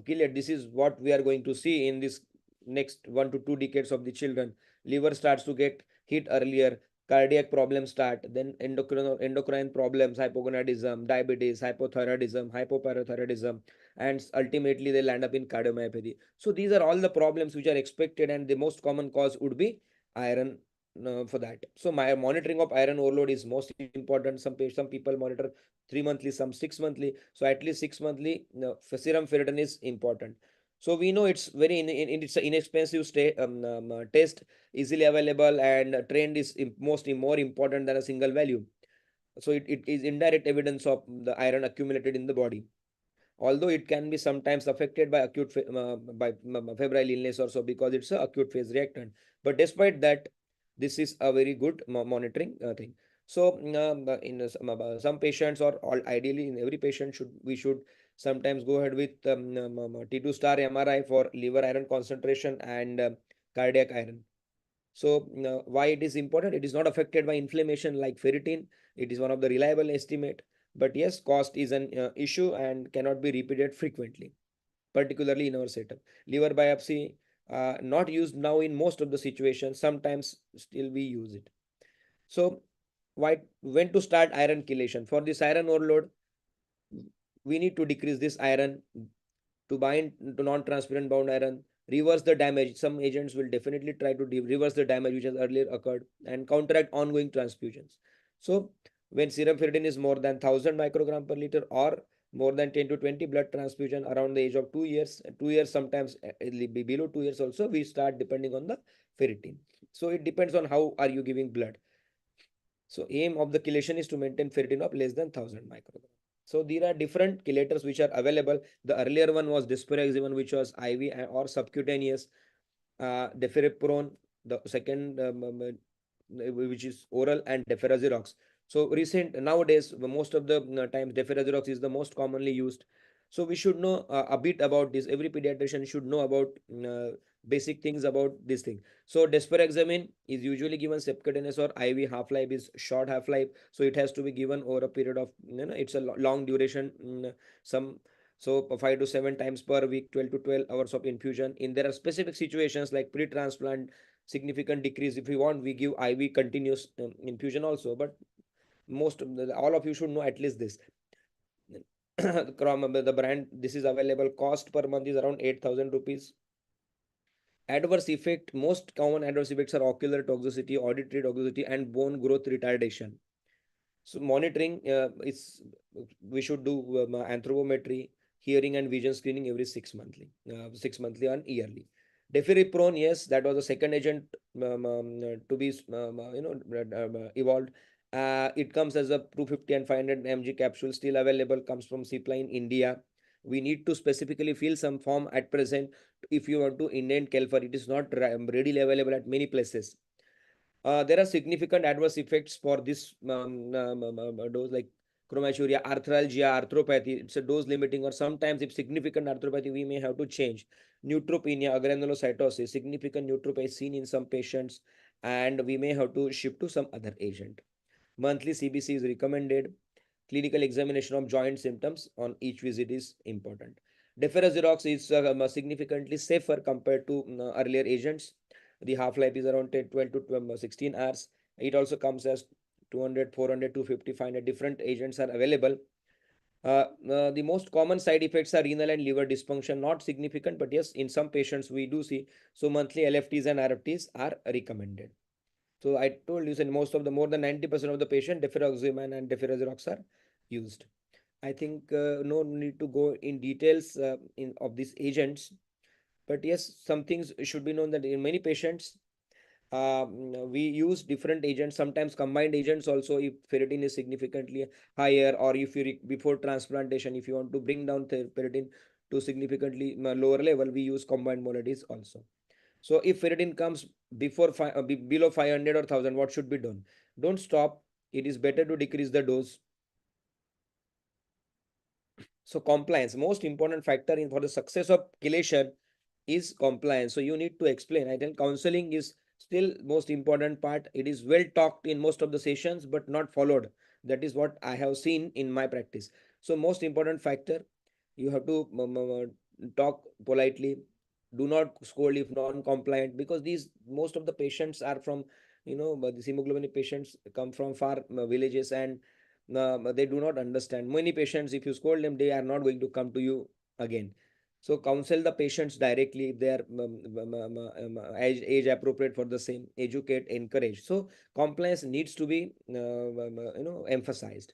kill it, this is what we are going to see in this next 1 to 2 decades of the children. Liver starts to get hit earlier, cardiac problems start, then endocrine problems, hypogonadism, diabetes, hypothyroidism, hypoparathyroidism, and ultimately they land up in cardiomyopathy. So these are all the problems which are expected, and the most common cause would be iron for that. So my monitoring of iron overload is most important. Some people monitor 3 monthly, some 6 monthly. So at least 6 monthly serum ferritin is important. So we know it's very it's an inexpensive test, easily available, and trend is more important than a single value. So it is indirect evidence of the iron accumulated in the body, although it can be sometimes affected by acute febrile illness or so, because it's a acute phase reactant. But despite that, this is a very good monitoring thing. So in some patients, or all, ideally in every patient, we should sometimes go ahead with T2 star MRI for liver iron concentration and cardiac iron. So why it is important? It is not affected by inflammation like ferritin. It is one of the reliable estimate. But yes, cost is an issue and cannot be repeated frequently, particularly in our setup. Liver biopsy, not used now in most of the situations. Sometimes still we use it. So when to start iron chelation? For this iron overload, we need to decrease this iron to bind to non-transparent bound iron, reverse the damage. Some agents will definitely try to reverse the damage which has earlier occurred, and counteract ongoing transfusions. So when serum ferritin is more than 1000 microgram per liter or more than 10 to 20 blood transfusion around the age of 2 years. 2 years, sometimes it'll be below 2 years also, we start depending on the ferritin. So it depends on how are you giving blood. So aim of the chelation is to maintain ferritin of less than 1000 microgram. So there are different chelators which are available. The earlier one was desferrixaban, which was IV or subcutaneous. Deferriprone, the second, which is oral, and deferrazirox. So recent nowadays, most of the times deferrazirox is the most commonly used. So we should know a bit about this. Every pediatrician should know about basic things about this thing. So desferrixamine is usually given subcutaneous or IV. Half-life is short half-life, so it has to be given over a period of, it's a long duration. Some So 5 to 7 times per week, 12 to 12 hours of infusion. In there are specific situations like pre-transplant, significant decrease. If we want, we give IV continuous infusion also. But all of you should know at least this. The brand, this is available. Cost per month is around 8,000 rupees. Adverse effect, most common adverse effects are ocular toxicity, auditory toxicity, and bone growth retardation. So monitoring is, we should do anthropometry, hearing and vision screening every 6 monthly and yearly. Deferriprone, yes, that was the second agent to be evolved. It comes as a 250 and 500 mg capsule, still available, comes from Cipla in India. We need to specifically fill some form at present. If you want to indent Kelfer, it is not readily available at many places. There are significant adverse effects for this dose, like chromaturia, arthralgia, arthropathy. It's a dose limiting, or sometimes if significant arthropathy, we may have to change. Neutropenia, agranulocytosis, significant neutropenia is seen in some patients, and we may have to shift to some other agent. Monthly CBC is recommended. Clinical examination of joint symptoms on each visit is important. Deferrazirox is significantly safer compared to earlier agents. The half-life is around 10, 12 to 16 hours. It also comes as 200, 400, 250, 500 different agents are available. The most common side effects are renal and liver dysfunction, not significant, but yes, in some patients we do see. So monthly LFTs and RFTs are recommended. So I told you that more than 90% of the patient, deferoxamine and deferrazirox are used. I think no need to go in details of these agents, but yes, some things should be known that in many patients, we use different agents, sometimes combined agents also, if ferritin is significantly higher, or if you before transplantation, if you want to bring down the ferritin to significantly lower level, we use combined modalities also. So if ferritin comes below 500 or 1000, what should be done? Don't stop. It is better to decrease the dose. So compliance, most important factor in for the success of chelation is compliance. So you need to explain. I think counseling is still most important part. It is well talked in most of the sessions, but not followed. That is what I have seen in my practice. So most important factor, you have to talk politely. Do not scold if non-compliant, because these most of the patients are from, but these hemoglobin patients come from far villages, and they do not understand. Many patients, if you scold them, they are not going to come to you again. So counsel the patients directly if they are age appropriate for the same. Educate, encourage. So compliance needs to be emphasized.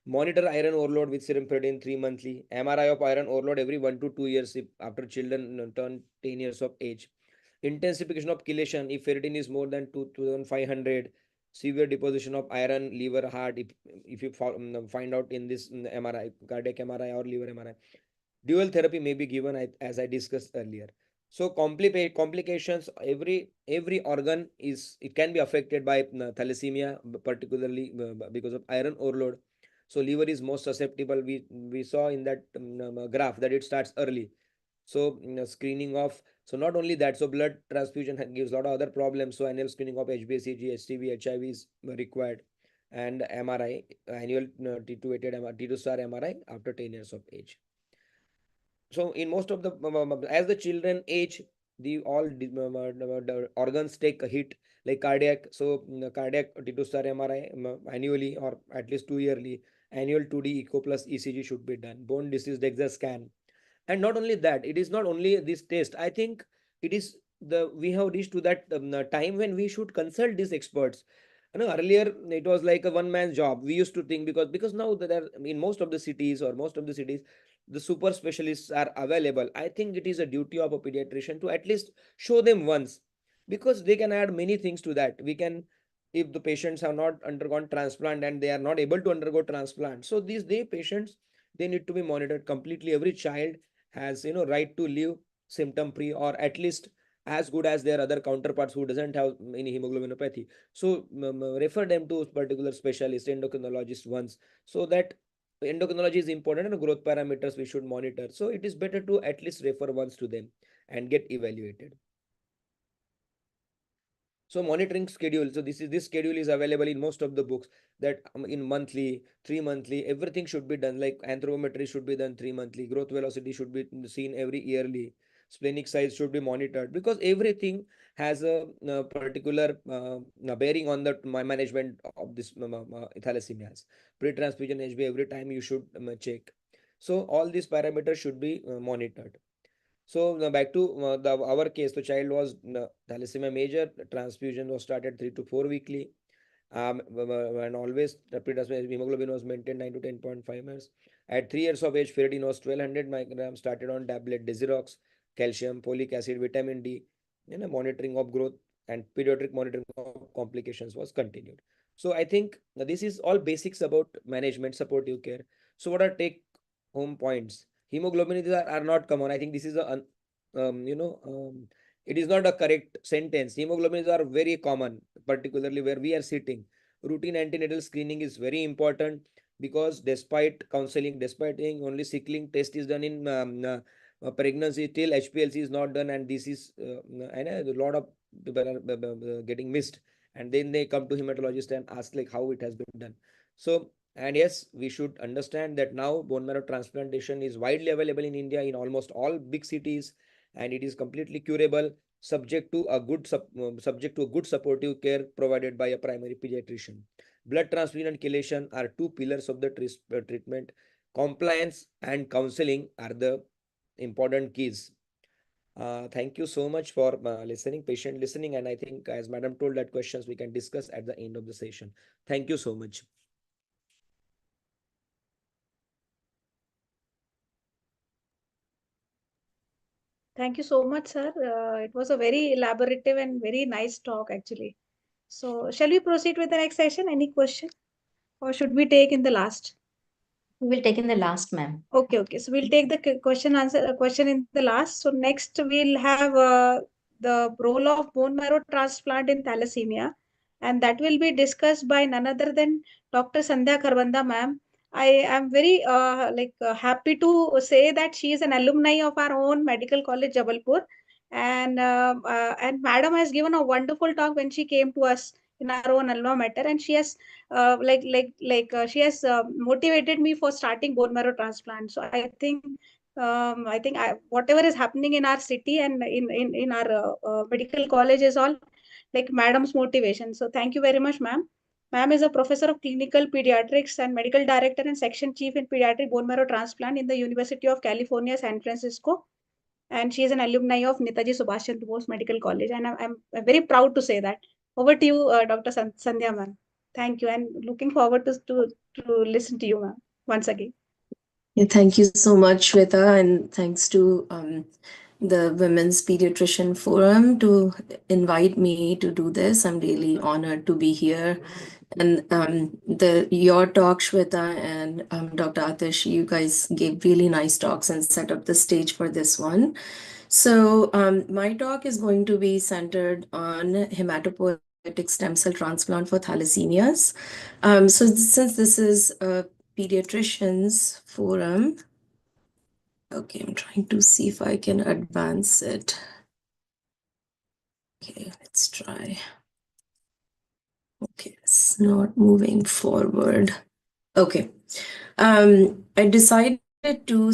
Monitor iron overload with serum ferritin 3 monthly. MRI of iron overload every 1 to 2 years if after children turn 10 years of age. Intensification of chelation if ferritin is more than 2500. Severe deposition of iron, liver, heart, if you find out in this MRI, cardiac MRI or liver MRI. Dual therapy may be given, as I discussed earlier. So complications, every organ it can be affected by thalassemia, particularly because of iron overload. So liver is most susceptible. We saw in that graph that it starts early. So screening of, so not only that, so blood transfusion gives a lot of other problems. So annual screening of HbA1c, HCV, HIV is required, and MRI, annual T2 star MRI after 10 years of age. So in most of the as the children age, the organs take a hit, like cardiac. So cardiac T2 star MRI annually, or at least 2 yearly. Annual 2D echo plus ECG should be done. Bone disease DEXA scan. And not only that, it is not only this test. I think it is we have reached to that time when we should consult these experts. Earlier it was like a one man's job. We used to think, because now that there in most of the cities, the super specialists are available. I think it is a duty of a pediatrician to at least show them once, because they can add many things to that. We can, if the patients have not undergone transplant and they are not able to undergo transplant, so these they patients, they need to be monitored completely. Every child has right to live symptom free, or at least as good as their other counterparts who doesn't have any hemoglobinopathy. So refer them to particular specialist endocrinologist once, so that endocrinology is important and growth parameters we should monitor. So it is better to at least refer once to them and get evaluated. So monitoring schedule, so this schedule is available in most of the books, that in monthly, 3 monthly, everything should be done. Like anthropometry should be done 3 monthly, growth velocity should be seen every yearly, splenic size should be monitored, because everything has a particular bearing on the management of this thalassemias. Pre-transfusion HB every time you should check. So all these parameters should be monitored. So now back to our case. The child was thalassemia major. Transfusion was started 3 to 4 weekly. And always the pre-transfusion hemoglobin was maintained 9 to 10.5 mils. At 3 years of age, ferritin was 1200 micrograms. Started on tablet Desirox, calcium, folic acid, vitamin D. Monitoring of growth and pediatric monitoring of complications was continued. So I think this is all basics about management, supportive care. So what are take home points? Hemoglobin are not common. I think this is it is not a correct sentence. Hemoglobin are very common, particularly where we are sitting. Routine antenatal screening is very important, because despite counseling, despite only sickling test is done in pregnancy, till HPLC is not done, and this is and a lot of people are getting missed, and then they come to hematologist and ask like how it has been done. So, and yes, we should understand that now bone marrow transplantation is widely available in India in almost all big cities, and it is completely curable, subject to a good supportive care provided by a primary pediatrician. Blood transfusion and chelation are two pillars of the treatment. Compliance and counseling are the important keys. Thank you so much for patient listening, and I think, as Madam told, that questions we can discuss at the end of the session. Thank you so much. Thank you so much, sir. It was a very elaborative and very nice talk, actually. So, shall we proceed with the next session? Any question? Or should we take in the last? We will take in the last, ma'am. Okay. So we'll take the question in the last. So next we'll have the role of bone marrow transplant in thalassemia, and that will be discussed by none other than Dr. Sandhya Kharbanda, ma'am. I am very happy to say that she is an alumni of our own Medical College Jabalpur, and madam has given a wonderful talk when she came to us in our own alma mater, and she has she has motivated me for starting bone marrow transplant. So I think whatever is happening in our city and in our medical college is all like madam's motivation. So thank you very much, ma'am. Ma'am is a professor of clinical pediatrics and medical director and section chief in pediatric bone marrow transplant in the University of California, San Francisco. And she is an alumni of Netaji Subhash Chandra Bose Medical College. And I'm very proud to say that. Over to you, Dr. Sandhya, ma'am. Thank you, and looking forward to listen to you, ma'am, once again. Yeah, thank you so much, Shweta, and thanks to the Women's Pediatrician Forum to invite me to do this. I'm really honored to be here. And your talk, Shweta, and Dr. Atish, you guys gave really nice talks and set up the stage for this one. So my talk is going to be centered on hematopoietic stem cell transplant for thalassemias. So since this is a pediatricians forum, okay, I'm trying to see if I can advance it. Okay, let's try. Okay, it's not moving forward. Okay, I decided to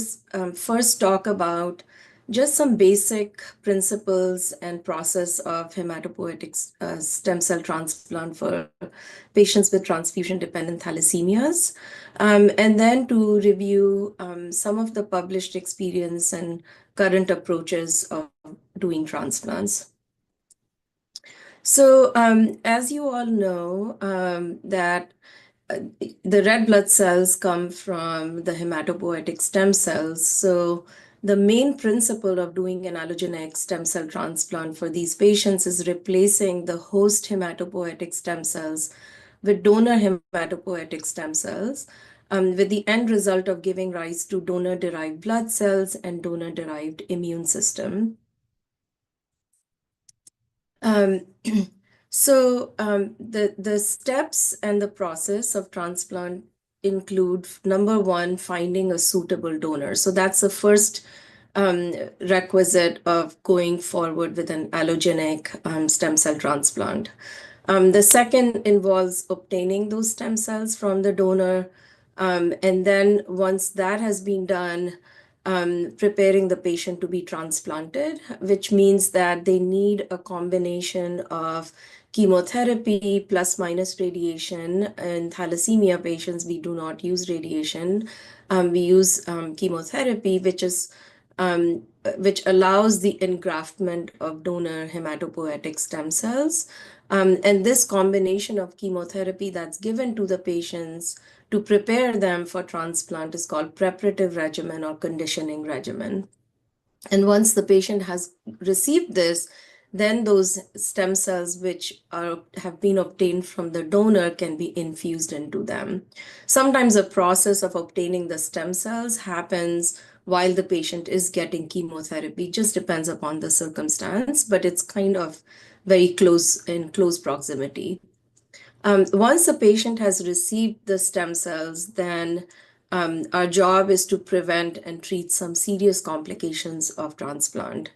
first talk about just some basic principles and process of hematopoietic stem cell transplant for patients with transfusion-dependent thalassemias, and then to review some of the published experience and current approaches of doing transplants. So, as you all know, that the red blood cells come from the hematopoietic stem cells. So, the main principle of doing an allogeneic stem cell transplant for these patients is replacing the host hematopoietic stem cells with donor hematopoietic stem cells, with the end result of giving rise to donor-derived blood cells and donor-derived immune system. Um, the steps and the process of transplant include, number one, finding a suitable donor. So that's the first requisite of going forward with an allogenic stem cell transplant. The second involves obtaining those stem cells from the donor. And then once that has been done, preparing the patient to be transplanted, which means that they need a combination of chemotherapy plus minus radiation. In thalassemia patients, we do not use radiation. We use chemotherapy, which allows the engraftment of donor hematopoietic stem cells. And this combination of chemotherapy that's given to the patients to prepare them for transplant is called preparative regimen or conditioning regimen. And once the patient has received this, then those stem cells which have been obtained from the donor can be infused into them. Sometimes the process of obtaining the stem cells happens while the patient is getting chemotherapy, just depends upon the circumstance, but it's kind of very close, in close proximity. Once the patient has received the stem cells, then our job is to prevent and treat some serious complications of transplant.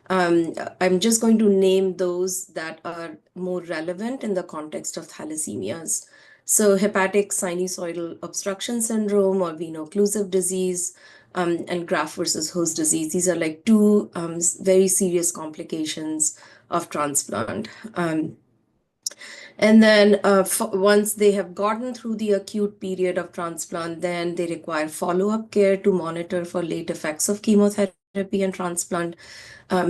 I'm just going to name those that are more relevant in the context of thalassemias. So hepatic sinusoidal obstruction syndrome or veno-occlusive disease, and graft versus host disease. These are like two very serious complications of transplant. And then once they have gotten through the acute period of transplant, then they require follow-up care to monitor for late effects of chemotherapy and transplant.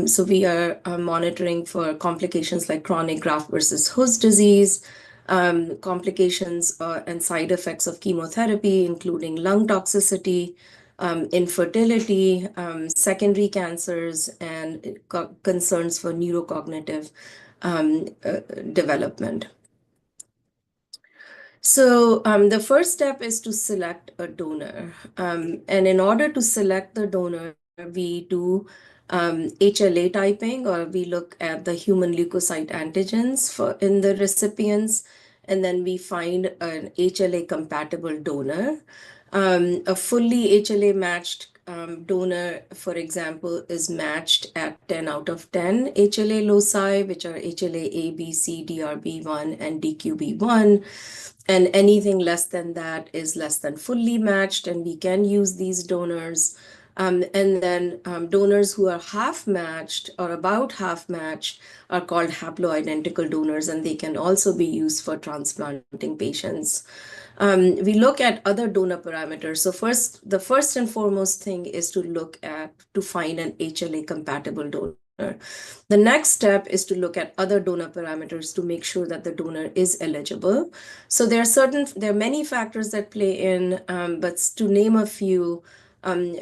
So we are monitoring for complications like chronic graft versus host disease, complications and side effects of chemotherapy, including lung toxicity, infertility, secondary cancers, and concerns for neurocognitive development. So the first step is to select a donor. And in order to select the donor, we do HLA typing, or we look at the human leukocyte antigens in the recipients, and then we find an HLA compatible donor. A fully HLA matched donor, for example, is matched at 10 out of 10 HLA loci, which are HLA A, B, C, DRB1, and DQB1. And anything less than that is less than fully matched, and we can use these donors. And then donors who are half matched or about half matched are called haploidentical donors, and they can also be used for transplanting patients. We look at other donor parameters. So the first and foremost thing is to find an HLA compatible donor. The next step is to look at other donor parameters to make sure that the donor is eligible. So there are many factors that play in, but to name a few,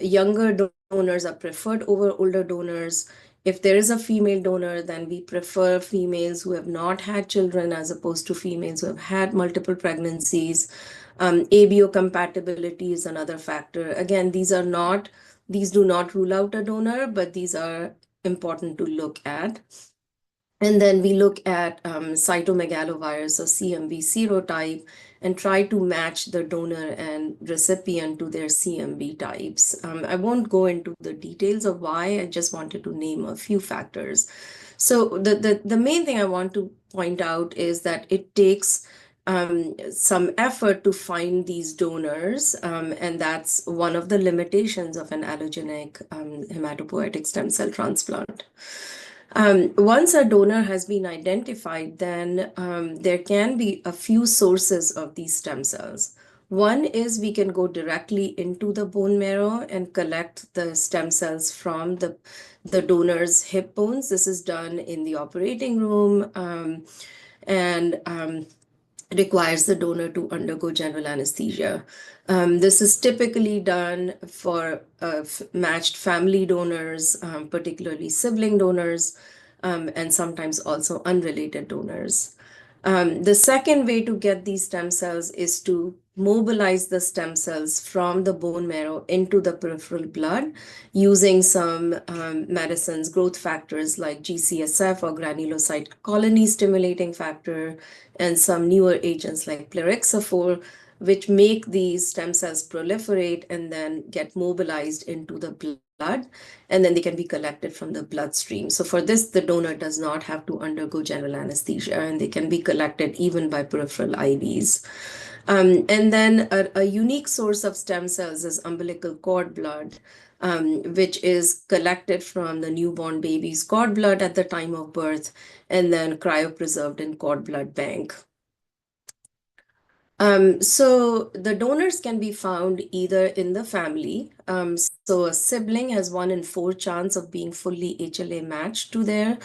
younger donors are preferred over older donors. If there is a female donor, then we prefer females who have not had children as opposed to females who have had multiple pregnancies. ABO compatibility is another factor. Again, these do not rule out a donor, but these are important to look at. And then we look at cytomegalovirus or CMV serotype and try to match the donor and recipient to their CMV types. I won't go into the details of why, I just wanted to name a few factors. So the main thing I want to point out is that it takes some effort to find these donors, and that's one of the limitations of an allogenic hematopoietic stem cell transplant. Once a donor has been identified, then there can be a few sources of these stem cells. One is we can go directly into the bone marrow and collect the stem cells from the donor's hip bones. This is done in the operating room, and requires the donor to undergo general anesthesia. This is typically done for matched family donors, particularly sibling donors, and sometimes also unrelated donors. The second way to get these stem cells is to mobilize the stem cells from the bone marrow into the peripheral blood using some medicines, growth factors like GCSF or granulocyte colony stimulating factor, and some newer agents like plerixafor, which make these stem cells proliferate and then get mobilized into the blood, and then they can be collected from the bloodstream. So for this, the donor does not have to undergo general anesthesia, and they can be collected even by peripheral IVs. And then a unique source of stem cells is umbilical cord blood, which is collected from the newborn baby's cord blood at the time of birth and then cryopreserved in cord blood bank. So the donors can be found either in the family. So a sibling has 1 in 4 chance of being fully HLA matched to the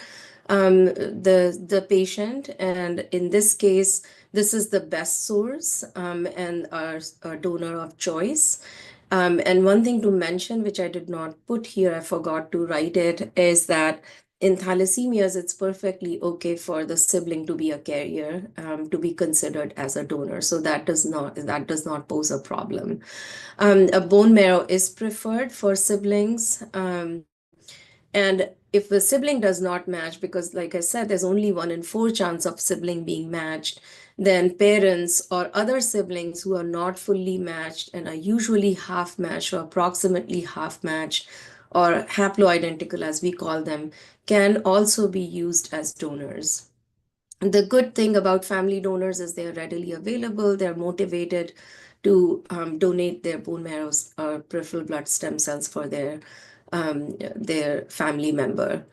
patient, and in this case, this is the best source and our donor of choice. And one thing to mention, which I did not put here, I forgot to write it, is that in thalassemias, it's perfectly okay for the sibling to be a carrier, to be considered as a donor. So that does not pose a problem. A bone marrow is preferred for siblings. And if the sibling does not match, because like I said, there's only 1 in 4 chance of sibling being matched, then parents or other siblings who are not fully matched and are usually half matched or approximately half matched or haploidentical, as we call them, can also be used as donors. The good thing about family donors is they are readily available. They're motivated to donate their bone marrow or peripheral blood stem cells for their family member.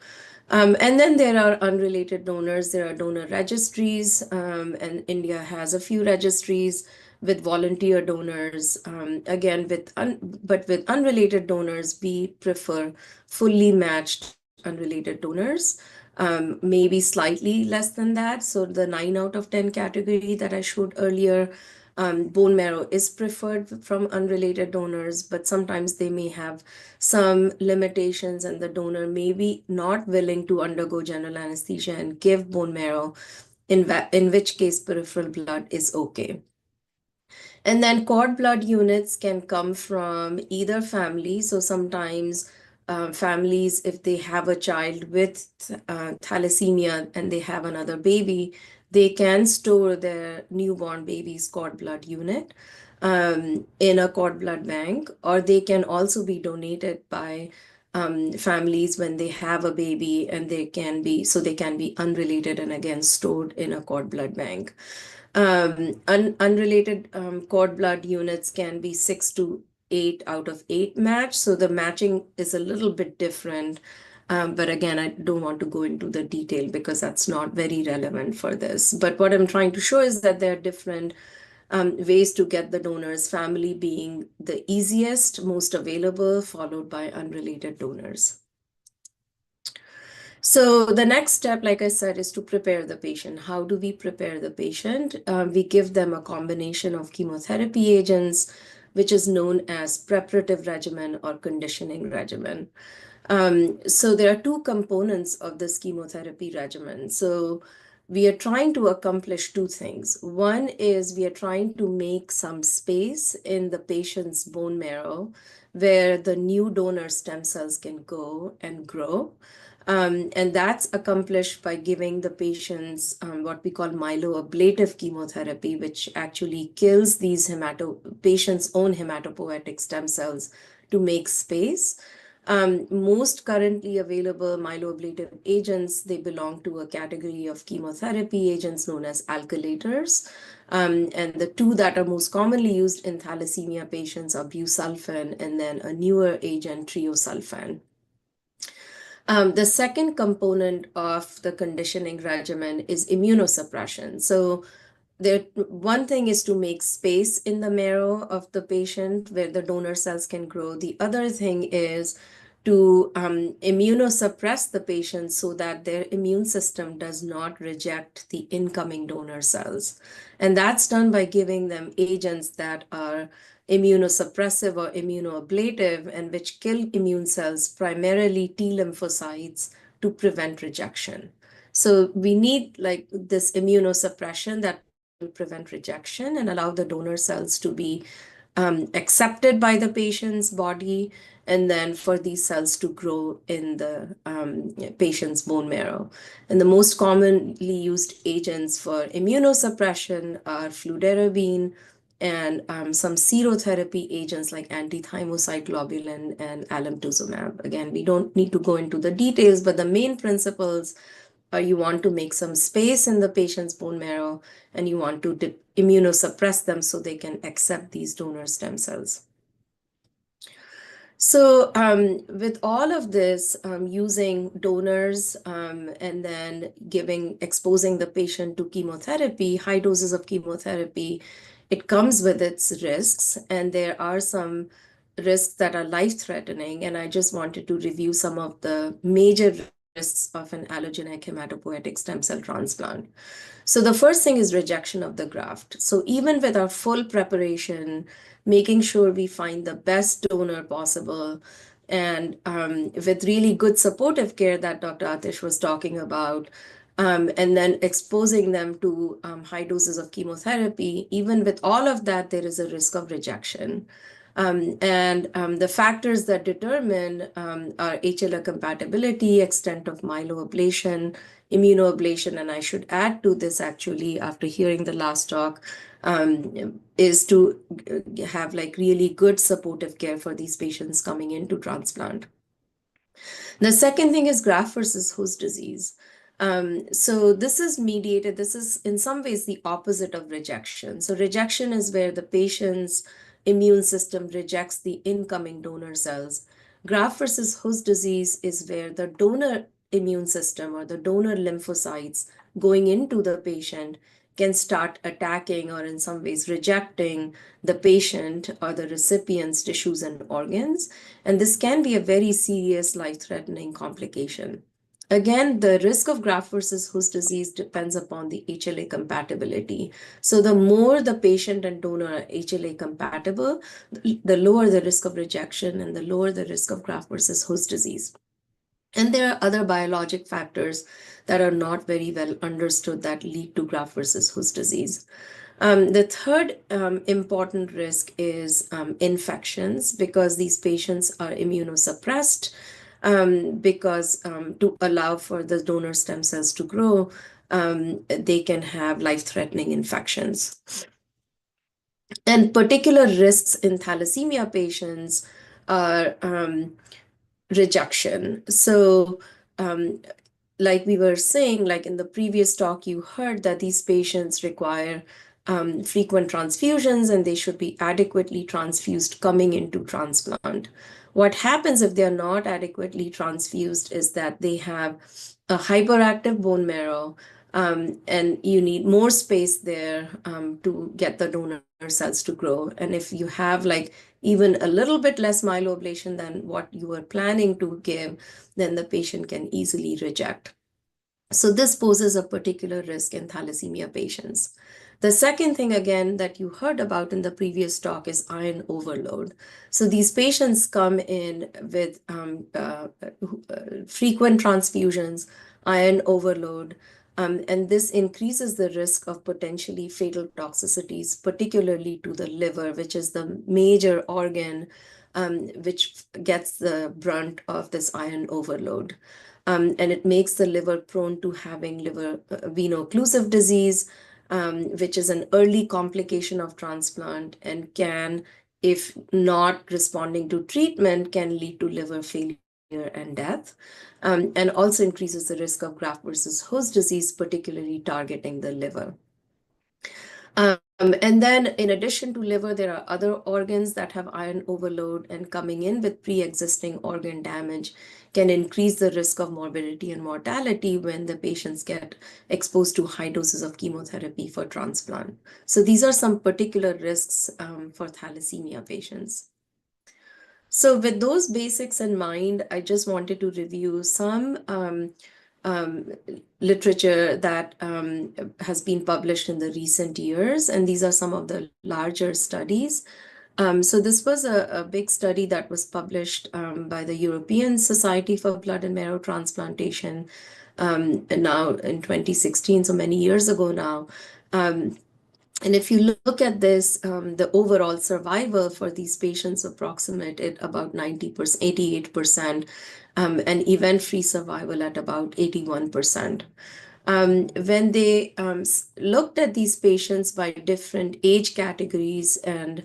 And then there are unrelated donors. There are donor registries, and India has a few registries with volunteer donors. Again, but with unrelated donors, we prefer fully matched unrelated donors. Maybe slightly less than that. So the 9 out of 10 category that I showed earlier, bone marrow is preferred from unrelated donors, but sometimes they may have some limitations and the donor may be not willing to undergo general anesthesia and give bone marrow, in which case peripheral blood is okay. And then cord blood units can come from either family. So sometimes families, if they have a child with thalassemia and they have another baby, they can store their newborn baby's cord blood unit in a cord blood bank, or they can also be donated by families when they have a baby, and they can be unrelated and again stored in a cord blood bank. Unrelated cord blood units can be 6 to 8 out of 8 match. So the matching is a little bit different. But again, I don't want to go into the detail because that's not very relevant for this. But what I'm trying to show is that there are different ways to get the donors, family being the easiest, most available, followed by unrelated donors. So the next step, like I said, is to prepare the patient. How do we prepare the patient? We give them a combination of chemotherapy agents, which is known as preparative regimen or conditioning regimen. So there are 2 components of this chemotherapy regimen. So we are trying to accomplish 2 things. One is we are trying to make some space in the patient's bone marrow where the new donor stem cells can go and grow. And that's accomplished by giving the patients what we call myeloablative chemotherapy, which actually kills these patient's own hematopoietic stem cells to make space. Most currently available myeloablative agents, they belong to a category of chemotherapy agents known as alkylators. And the 2 that are most commonly used in thalassemia patients are busulfan and then a newer agent, triosulfan. The second component of the conditioning regimen is immunosuppression. So one thing is to make space in the marrow of the patient where the donor cells can grow. The other thing is to immunosuppress the patient so that their immune system does not reject the incoming donor cells. And that's done by giving them agents that are immunosuppressive or immunoablative and which kill immune cells, primarily T lymphocytes, to prevent rejection. So we need like this immunosuppression that will prevent rejection and allow the donor cells to be accepted by the patient's body, and then for these cells to grow in the patient's bone marrow. And the most commonly used agents for immunosuppression are fludarabine and some serotherapy agents like anti-thymocyte globulin and alemtuzumab. Again, we don't need to go into the details, but the main principles are you want to make some space in the patient's bone marrow, and you want to immunosuppress them so they can accept these donor stem cells. So with all of this, using donors and then exposing the patient to chemotherapy, high doses of chemotherapy, it comes with its risks, and there are some risks that are life-threatening. And I just wanted to review some of the major risks of an allogeneic hematopoietic stem cell transplant. So the first thing is rejection of the graft. So even with our full preparation, making sure we find the best donor possible, and with really good supportive care that Dr. Atish was talking about, and then exposing them to high doses of chemotherapy, even with all of that, there is a risk of rejection. The factors that determine are HLA compatibility, extent of myeloablation, immunoablation, and I should add to this actually after hearing the last talk, is to have like really good supportive care for these patients coming into transplant. The second thing is graft versus host disease. So this is mediated, this is in some ways the opposite of rejection. So rejection is where the patient's immune system rejects the incoming donor cells. Graft versus host disease is where the donor immune system or the donor lymphocytes going into the patient can start attacking or in some ways rejecting the patient or the recipient's tissues and organs. And this can be a very serious life-threatening complication. Again, the risk of graft versus host disease depends upon the HLA compatibility. So the more the patient and donor are HLA compatible, the lower the risk of rejection and the lower the risk of graft versus host disease. And there are other biologic factors that are not very well understood that lead to graft versus host disease. The third important risk is infections, because these patients are immunosuppressed, because to allow for the donor stem cells to grow, they can have life-threatening infections. And particular risks in thalassemia patients are rejection. So like we were saying, like in the previous talk, you heard that these patients require frequent transfusions and they should be adequately transfused coming into transplant. What happens if they're not adequately transfused is that they have a hyperactive bone marrow, and you need more space there to get the donor cells to grow. And if you have like even a little bit less myeloablation than what you were planning to give, then the patient can easily reject. So this poses a particular risk in thalassemia patients. The second thing, again, that you heard about in the previous talk is iron overload. So these patients come in with frequent transfusions, iron overload, and this increases the risk of potentially fatal toxicities, particularly to the liver, which is the major organ which gets the brunt of this iron overload. And it makes the liver prone to having liver veno-occlusive disease, which is an early complication of transplant and can, if not responding to treatment, can lead to liver failure and death, and also increases the risk of graft versus host disease, particularly targeting the liver. And then in addition to liver, there are other organs that have iron overload, and coming in with pre-existing organ damage can increase the risk of morbidity and mortality when the patients get exposed to high doses of chemotherapy for transplant. So these are some particular risks for thalassemia patients. So with those basics in mind, I just wanted to review some literature that has been published in the recent years, and these are some of the larger studies. So this was a big study that was published by the European Society for Blood and Marrow Transplantation and now in 2016, so many years ago now. And if you look at this, the overall survival for these patients approximated about 90%, 88%, and event-free survival at about 81%. When they looked at these patients by different age categories and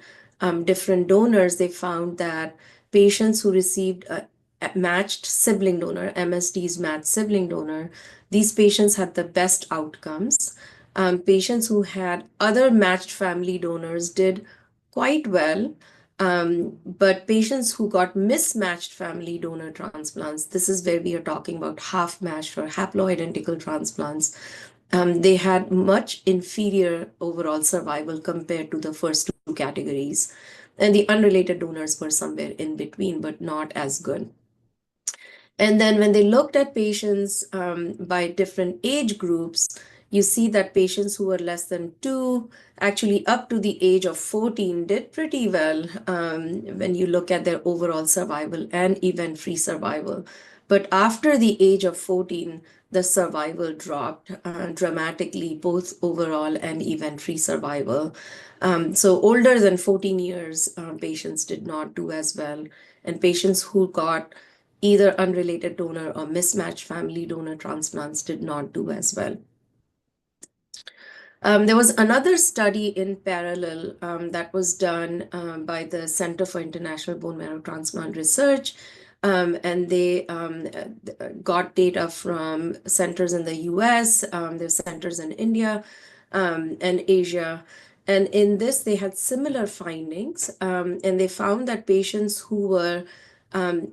different donors, they found that patients who received a matched sibling donor, MSD's matched sibling donor, these patients had the best outcomes. Patients who had other matched family donors did quite well, but patients who got mismatched family donor transplants, this is where we are talking about half-matched or haploidentical transplants, they had much inferior overall survival compared to the first two categories. And the unrelated donors were somewhere in between, but not as good. And then when they looked at patients by different age groups, you see that patients who were less than 2, actually up to the age of 14, did pretty well when you look at their overall survival and event-free survival. But after the age of 14, the survival dropped dramatically, both overall and event-free survival. So older than 14 years, patients did not do as well. And patients who got either unrelated donor or mismatched family donor transplants did not do as well. There was another study in parallel that was done by the Center for International Bone Marrow Transplant Research, and they got data from centers in the US, there's centers in India and Asia. And in this, they had similar findings, and they found that patients who were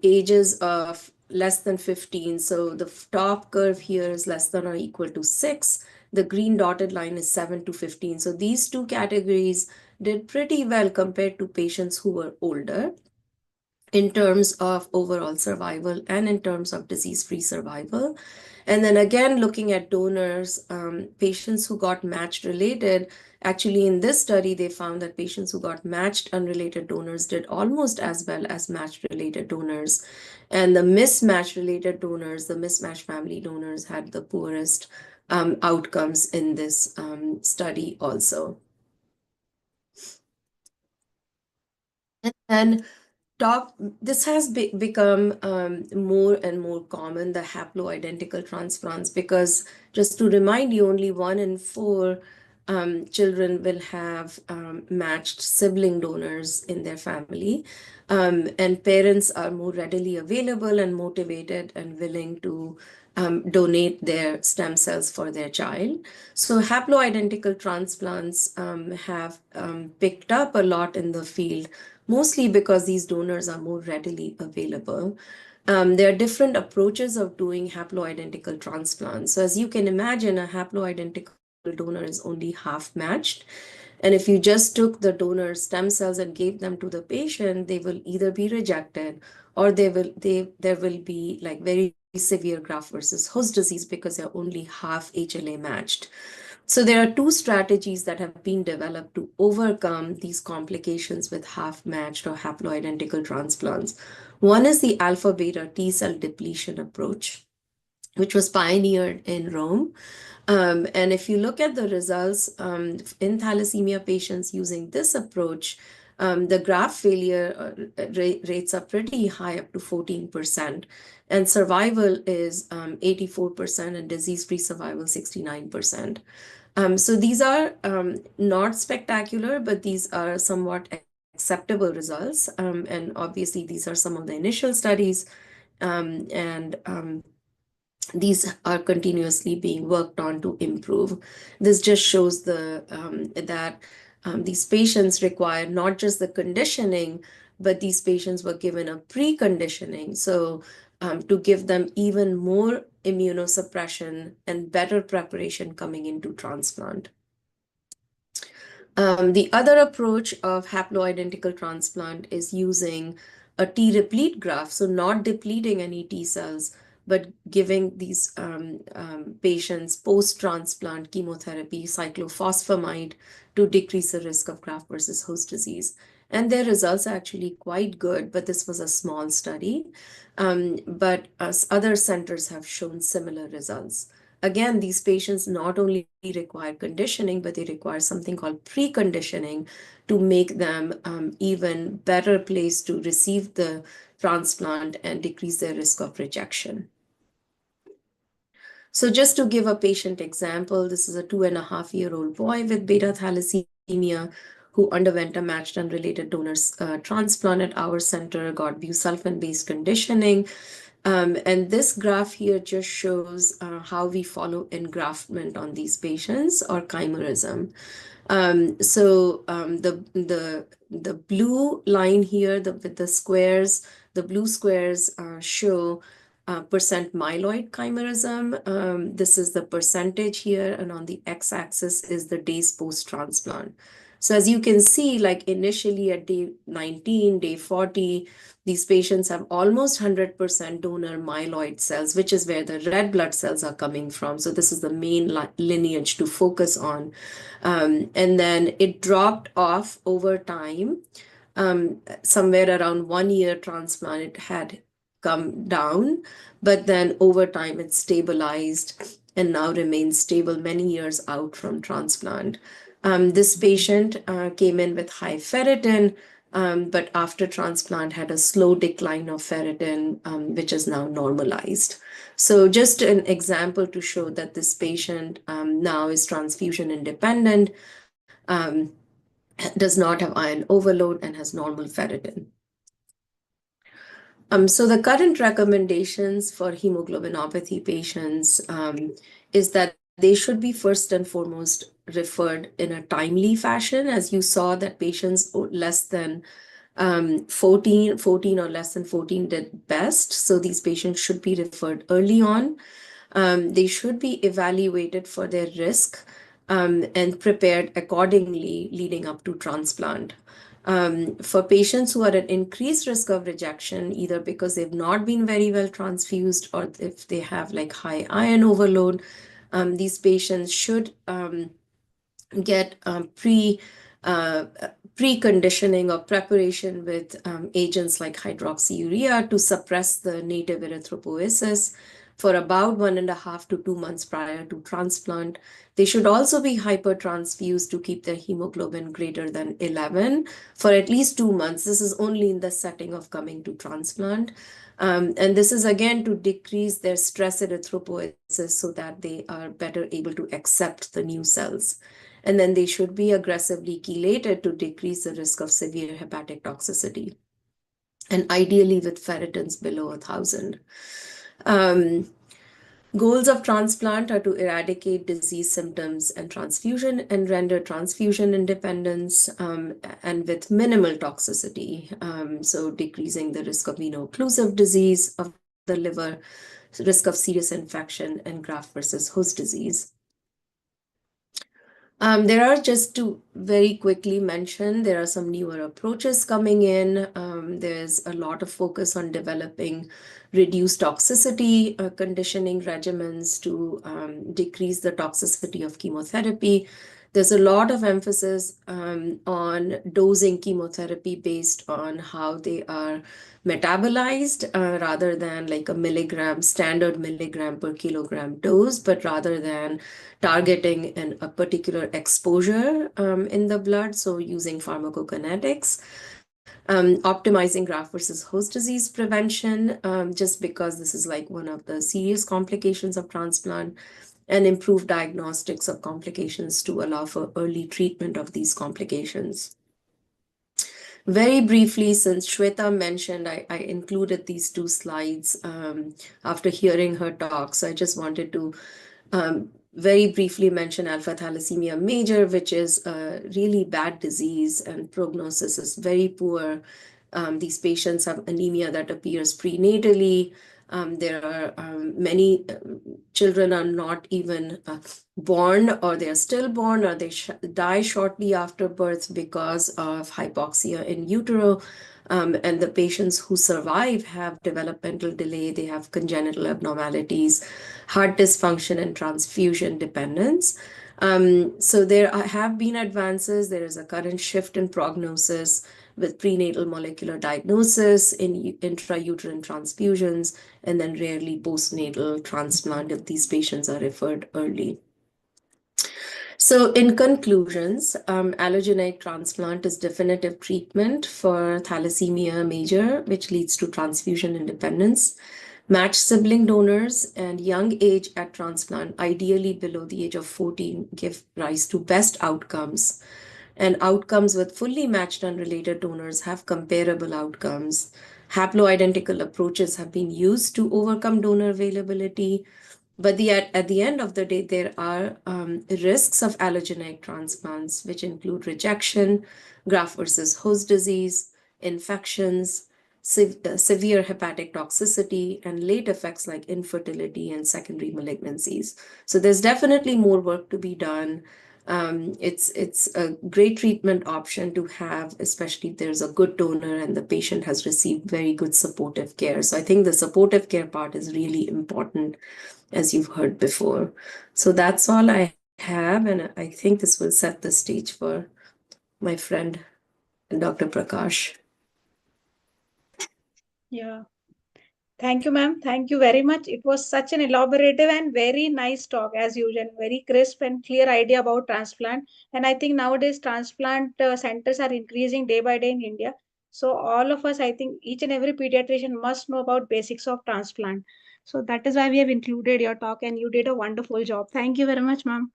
ages of less than 15, so the top curve here is less than or equal to 6, the green dotted line is 7 to 15. So these two categories did pretty well compared to patients who were older in terms of overall survival and in terms of disease-free survival. And then again, looking at donors, patients who got matched related, actually in this study, they found that patients who got matched unrelated donors did almost as well as matched related donors. And the mismatched related donors, the mismatched family donors, had the poorest outcomes in this study also. And this has become more and more common, the haploidentical transplants, because just to remind you, only 1 in 4 children will have matched sibling donors in their family. And parents are more readily available and motivated and willing to donate their stem cells for their child. So haploidentical transplants have picked up a lot in the field, mostly because these donors are more readily available. There are different approaches of doing haploidentical transplants. So as you can imagine, a haploidentical donor is only half matched. And if you just took the donor stem cells and gave them to the patient, they will either be rejected or there will be like very severe graft versus host disease because they're only half HLA matched. So there are 2 strategies that have been developed to overcome these complications with half-matched or haploidentical transplants. One is the alpha-beta T cell depletion approach, which was pioneered in Rome. And if you look at the results in thalassemia patients using this approach, the graft failure rates are pretty high, up to 14%. And survival is 84% and disease-free survival 69%. So these are not spectacular, but these are somewhat acceptable results. And obviously, these are some of the initial studies. These are continuously being worked on to improve. This just shows that these patients require not just the conditioning, but these patients were given a preconditioning. So to give them even more immunosuppression and better preparation coming into transplant. The other approach of haploidentical transplant is using a T-replete graft, so not depleting any T cells, but giving these patients post-transplant chemotherapy, cyclophosphamide, to decrease the risk of graft versus host disease. And their results are actually quite good, but this was a small study. But other centers have shown similar results. Again, these patients not only require conditioning, but they require something called preconditioning to make them even better placed to receive the transplant and decrease their risk of rejection. So just to give a patient example, this is a 2.5-year-old boy with beta thalassemia who underwent a matched unrelated donor transplant at our center, got busulfan-based conditioning. And this graph here just shows how we follow engraftment on these patients or chimerism. The blue line here, with the squares, the blue squares show percent myeloid chimerism. This is the percentage here, and on the x-axis is the days post-transplant. So as you can see, like initially at day 19, day 40, these patients have almost 100% donor myeloid cells, which is where the red blood cells are coming from. So this is the main lineage to focus on. And then it dropped off over time. Somewhere around 1 year transplant, it had come down, but then over time it stabilized and now remains stable many years out from transplant. This patient came in with high ferritin, but after transplant had a slow decline of ferritin, which is now normalized. So just an example to show that this patient now is transfusion independent, does not have iron overload, and has normal ferritin. So the current recommendations for hemoglobinopathy patients is that they should be first and foremost referred in a timely fashion. As you saw, that patients less than 14 or less than 14 did best. So these patients should be referred early on. They should be evaluated for their risk and prepared accordingly leading up to transplant. For patients who are at increased risk of rejection, either because they've not been very well transfused or if they have like high iron overload, these patients should get preconditioning or preparation with agents like hydroxyurea to suppress the native erythropoiesis for about 1.5 to 2 months prior to transplant. They should also be hypertransfused to keep their hemoglobin greater than 11 for at least 2 months. This is only in the setting of coming to transplant. And this is again to decrease their stress erythropoiesis so that they are better able to accept the new cells. And then they should be aggressively chelated to decrease the risk of severe hepatic toxicity, and ideally with ferritins below 1,000. Goals of transplant are to eradicate disease symptoms and transfusion and render transfusion independence and with minimal toxicity. So decreasing the risk of veno-occlusive disease of the liver, risk of serious infection, and graft versus host disease. There are, just to very quickly mention, there are some newer approaches coming in. There's a lot of focus on developing reduced toxicity conditioning regimens to decrease the toxicity of chemotherapy. There's a lot of emphasis on dosing chemotherapy based on how they are metabolized rather than like a standard milligram per kilogram dose, but rather than targeting a particular exposure in the blood, so using pharmacokinetics. Optimizing graft versus host disease prevention, just because this is like one of the serious complications of transplant, and improve diagnostics of complications to allow for early treatment of these complications. Very briefly, since Shweta mentioned, I included these 2 slides after hearing her talk. So I just wanted to very briefly mention alpha thalassemia major, which is a really bad disease and prognosis is very poor. These patients have anemia that appears prenatally. There are many children are not even born, or they are stillborn, or they die shortly after birth because of hypoxia in utero. And the patients who survive have developmental delay, they have congenital abnormalities, heart dysfunction, and transfusion dependence. So there have been advances. There is a current shift in prognosis with prenatal molecular diagnosis in intrauterine transfusions, and then rarely postnatal transplant if these patients are referred early. So in conclusions, allogeneic transplant is definitive treatment for thalassemia major, which leads to transfusion independence. Matched sibling donors and young age at transplant, ideally below the age of 14, give rise to best outcomes. And outcomes with fully matched unrelated donors have comparable outcomes. Haploidentical approaches have been used to overcome donor availability. But at the end of the day, there are risks of allogeneic transplants, which include rejection, graft versus host disease, infections, severe hepatic toxicity, and late effects like infertility and secondary malignancies. So there's definitely more work to be done. It's a great treatment option to have, especially if there's a good donor and the patient has received very good supportive care. So I think the supportive care part is really important, as you've heard before. So that's all I have, and I think this will set the stage for my friend, Dr. Prakash. Yeah. Thank you, ma'am. Thank you very much. It was such an elaborative and very nice talk, as usual. Very crisp and clear idea about transplant. And I think nowadays transplant centers are increasing day by day in India. So all of us, I think each and every pediatrician must know about basics of transplant. So that is why we have included your talk, and you did a wonderful job. Thank you very much, ma'am.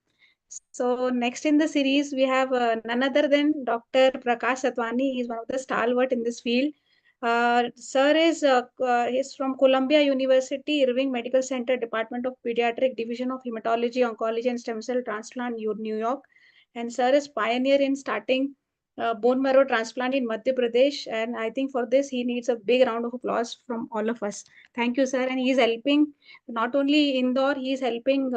So next in the series, we have none other than Dr. Prakash Satwani. He is one of the stalwart in this field. Sir is from Columbia University Irving Medical Center, Department of Pediatric Division of Hematology, Oncology, and Stem Cell Transplant, New York. And sir is pioneer in starting bone marrow transplant in Madhya Pradesh. And I think for this, he needs a big round of applause from all of us. Thank you, sir. And he is helping not only Indore, he is helping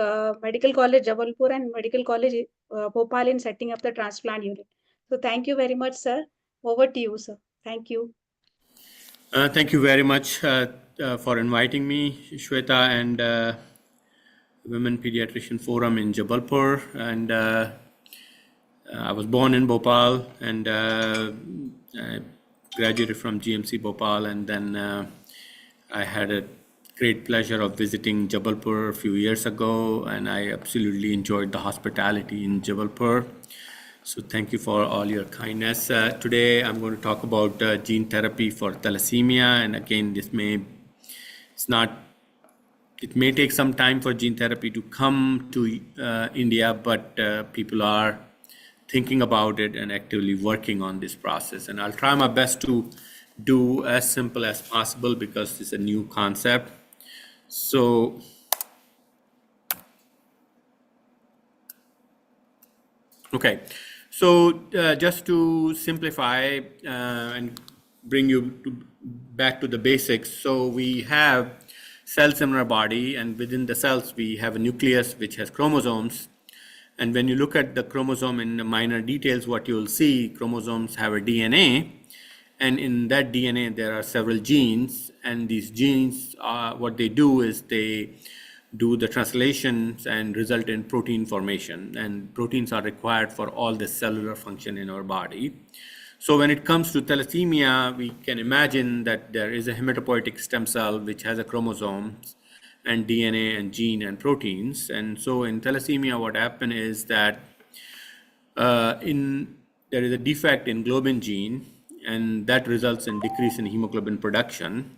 Medical College Jabalpur and Medical College Bhopal in setting up the transplant unit. So thank you very much, sir. Over to you, sir. Thank you. Thank you very much for inviting me, Shweta, and Women Pediatrician Forum in Jabalpur. And I was born in Bhopal, and I graduated from GMC Bhopal, and then I had a great pleasure of visiting Jabalpur a few years ago, and I absolutely enjoyed the hospitality in Jabalpur. So thank you for all your kindness. Today I'm going to talk about gene therapy for thalassemia, and again, it may take some time for gene therapy to come to India, but people are thinking about it and actively working on this process. And I'll try my best to do as simple as possible because it's a new concept. So, okay. So just to simplify and bring you back to the basics. So we have cells in our body, and within the cells, we have a nucleus which has chromosomes. And when you look at the chromosome in the minor details, what you'll see, chromosomes have a DNA. And in that DNA, there are several genes. And these genes, what they do is they do the translations and result in protein formation. And proteins are required for all the cellular function in our body. So when it comes to thalassemia, we can imagine that there is a hematopoietic stem cell which has a chromosomes and DNA and gene and proteins. And so in thalassemia, what happened is that there is a defect in globin gene, and that results in decrease in hemoglobin production.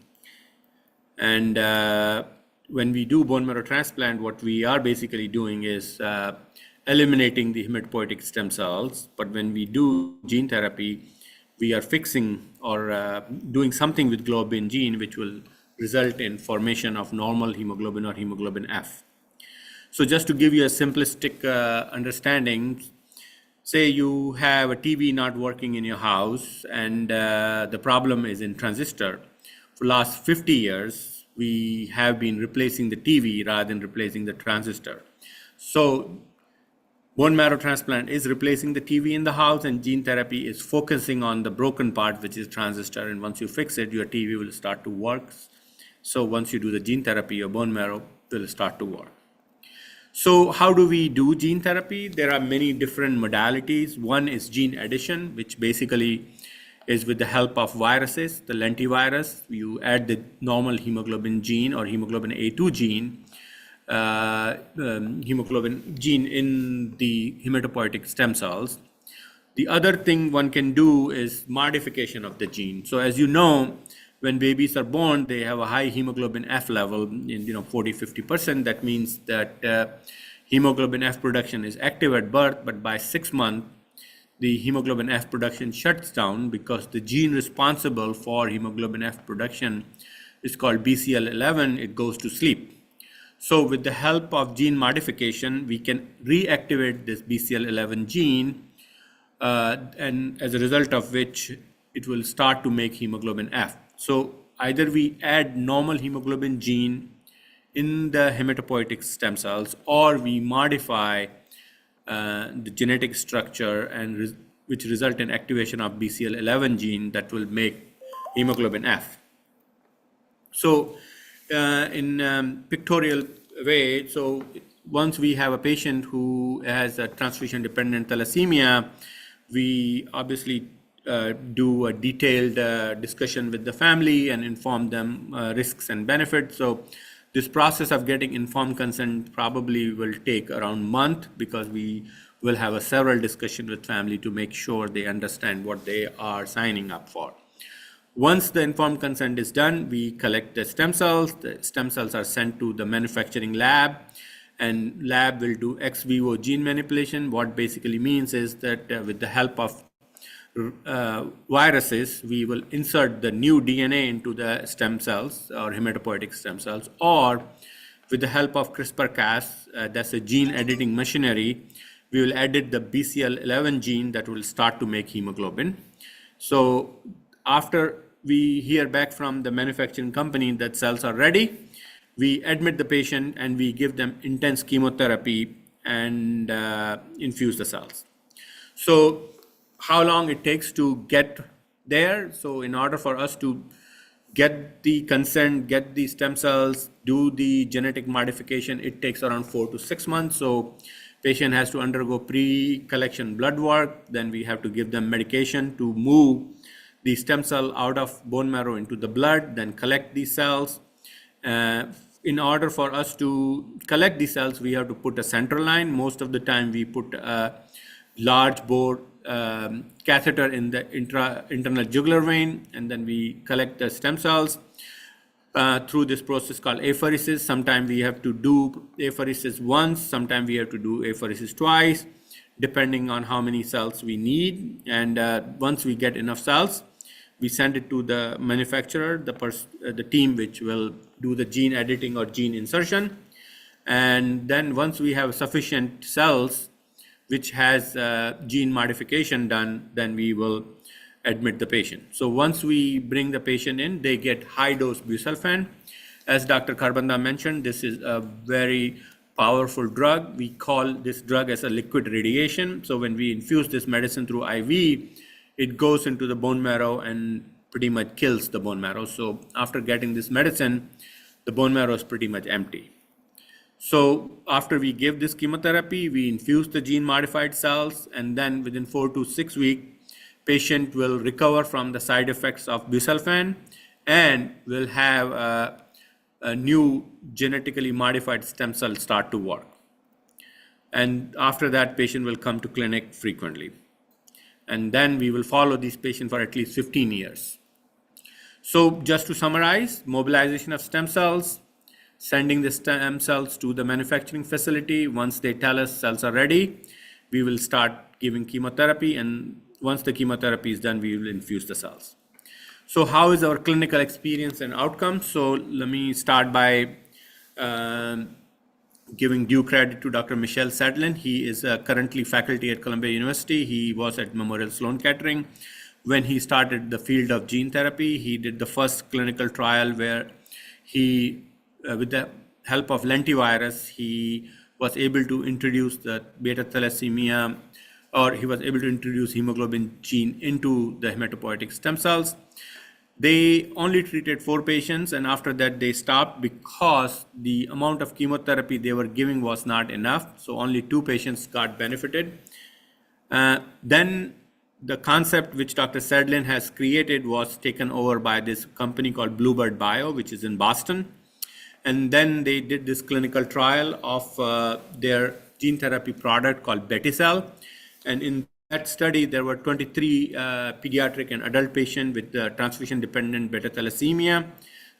And when we do bone marrow transplant, what we are basically doing is eliminating the hematopoietic stem cells. But when we do gene therapy, we are fixing or doing something with globin gene, which will result in formation of normal hemoglobin or hemoglobin F. So just to give you a simplistic understanding, say you have a TV not working in your house, and the problem is in transistor. For last 50 years, we have been replacing the TV rather than replacing the transistor. So bone marrow transplant is replacing the TV in the house, and gene therapy is focusing on the broken part, which is transistor. And once you fix it, your TV will start to work. So once you do the gene therapy, your bone marrow will start to work. So how do we do gene therapy? There are many different modalities. One is gene addition, which basically is with the help of viruses, the lentivirus. You add the normal hemoglobin gene or hemoglobin A2 gene, hemoglobin gene in the hematopoietic stem cells. The other thing one can do is modification of the gene. So as you know, when babies are born, they have a high hemoglobin F level in 40-50%. That means that hemoglobin F production is active at birth, but by 6 months, the hemoglobin F production shuts down because the gene responsible for hemoglobin F production is called BCL11. It goes to sleep. So with the help of gene modification, we can reactivate this BCL11 gene, and as a result of which it will start to make hemoglobin F. So either we add normal hemoglobin gene in the hematopoietic stem cells, or we modify the genetic structure and which result in activation of BCL11 gene that will make hemoglobin F. So in pictorial way, so once we have a patient who has a transfusion dependent thalassemia, we obviously do a detailed discussion with the family and inform them risks and benefits. So this process of getting informed consent probably will take around a month, because we will have a several discussion with family to make sure they understand what they are signing up for. Once the informed consent is done, we collect the stem cells. The stem cells are sent to the manufacturing lab, and lab will do ex vivo gene manipulation. What basically means is that with the help of viruses, we will insert the new DNA into the stem cells or hematopoietic stem cells, or with the help of CRISPR-Cas, that's a gene editing machinery, we will edit the BCL11 gene that will start to make hemoglobin. So after we hear back from the manufacturing company that cells are ready, we admit the patient and we give them intense chemotherapy and infuse the cells. So how long it takes to get there? So in order for us to get the consent, get the stem cells, do the genetic modification, it takes around 4 to 6 months. So patient has to undergo pre-collection blood work. Then we have to give them medication to move the stem cell out of bone marrow into the blood, then collect these cells. In order for us to collect these cells, we have to put a central line. Most of the time we put a large bore catheter in the internal jugular vein, and then we collect the stem cells through this process called apheresis. Sometimes we have to do apheresis once, sometimes we have to do apheresis twice, depending on how many cells we need. And once we get enough cells, we send it to the manufacturer, the team which will do the gene editing or gene insertion. And then once we have sufficient cells which has gene modification done, then we will admit the patient. So once we bring the patient in, they get high dose busulfan. As Dr. Kharbanda mentioned, this is a very powerful drug. We call this drug as a liquid radiation. So when we infuse this medicine through IV, it goes into the bone marrow and pretty much kills the bone marrow. So after getting this medicine, the bone marrow is pretty much empty. So after we give this chemotherapy, we infuse the gene modified cells, and then within 4 to 6 weeks, patient will recover from the side effects of busulfan and will have a new genetically modified stem cell start to work. And after that, patient will come to clinic frequently. And then we will follow these patients for at least 15 years. So just to summarize, mobilization of stem cells, sending the stem cells to the manufacturing facility. Once they tell us cells are ready, we will start giving chemotherapy. And once the chemotherapy is done, we will infuse the cells. So how is our clinical experience and outcomes? So let me start by giving due credit to Dr. Michel Sadlin. He is currently faculty at Columbia University. He was at Memorial Sloan Kettering. When he started the field of gene therapy, he did the first clinical trial where he, with the help of lentivirus, he was able to introduce the beta thalassemia, or he was able to introduce hemoglobin gene into the hematopoietic stem cells. They only treated 4 patients, and after that they stopped because the amount of chemotherapy they were giving was not enough. So only 2 patients got benefited. Then the concept which Dr. Sadlin has created was taken over by this company called Bluebird Bio, which is in Boston. And then they did this clinical trial of their gene therapy product called Beticel. And in that study, there were 23 pediatric and adult patients with transfusion-dependent beta thalassemia.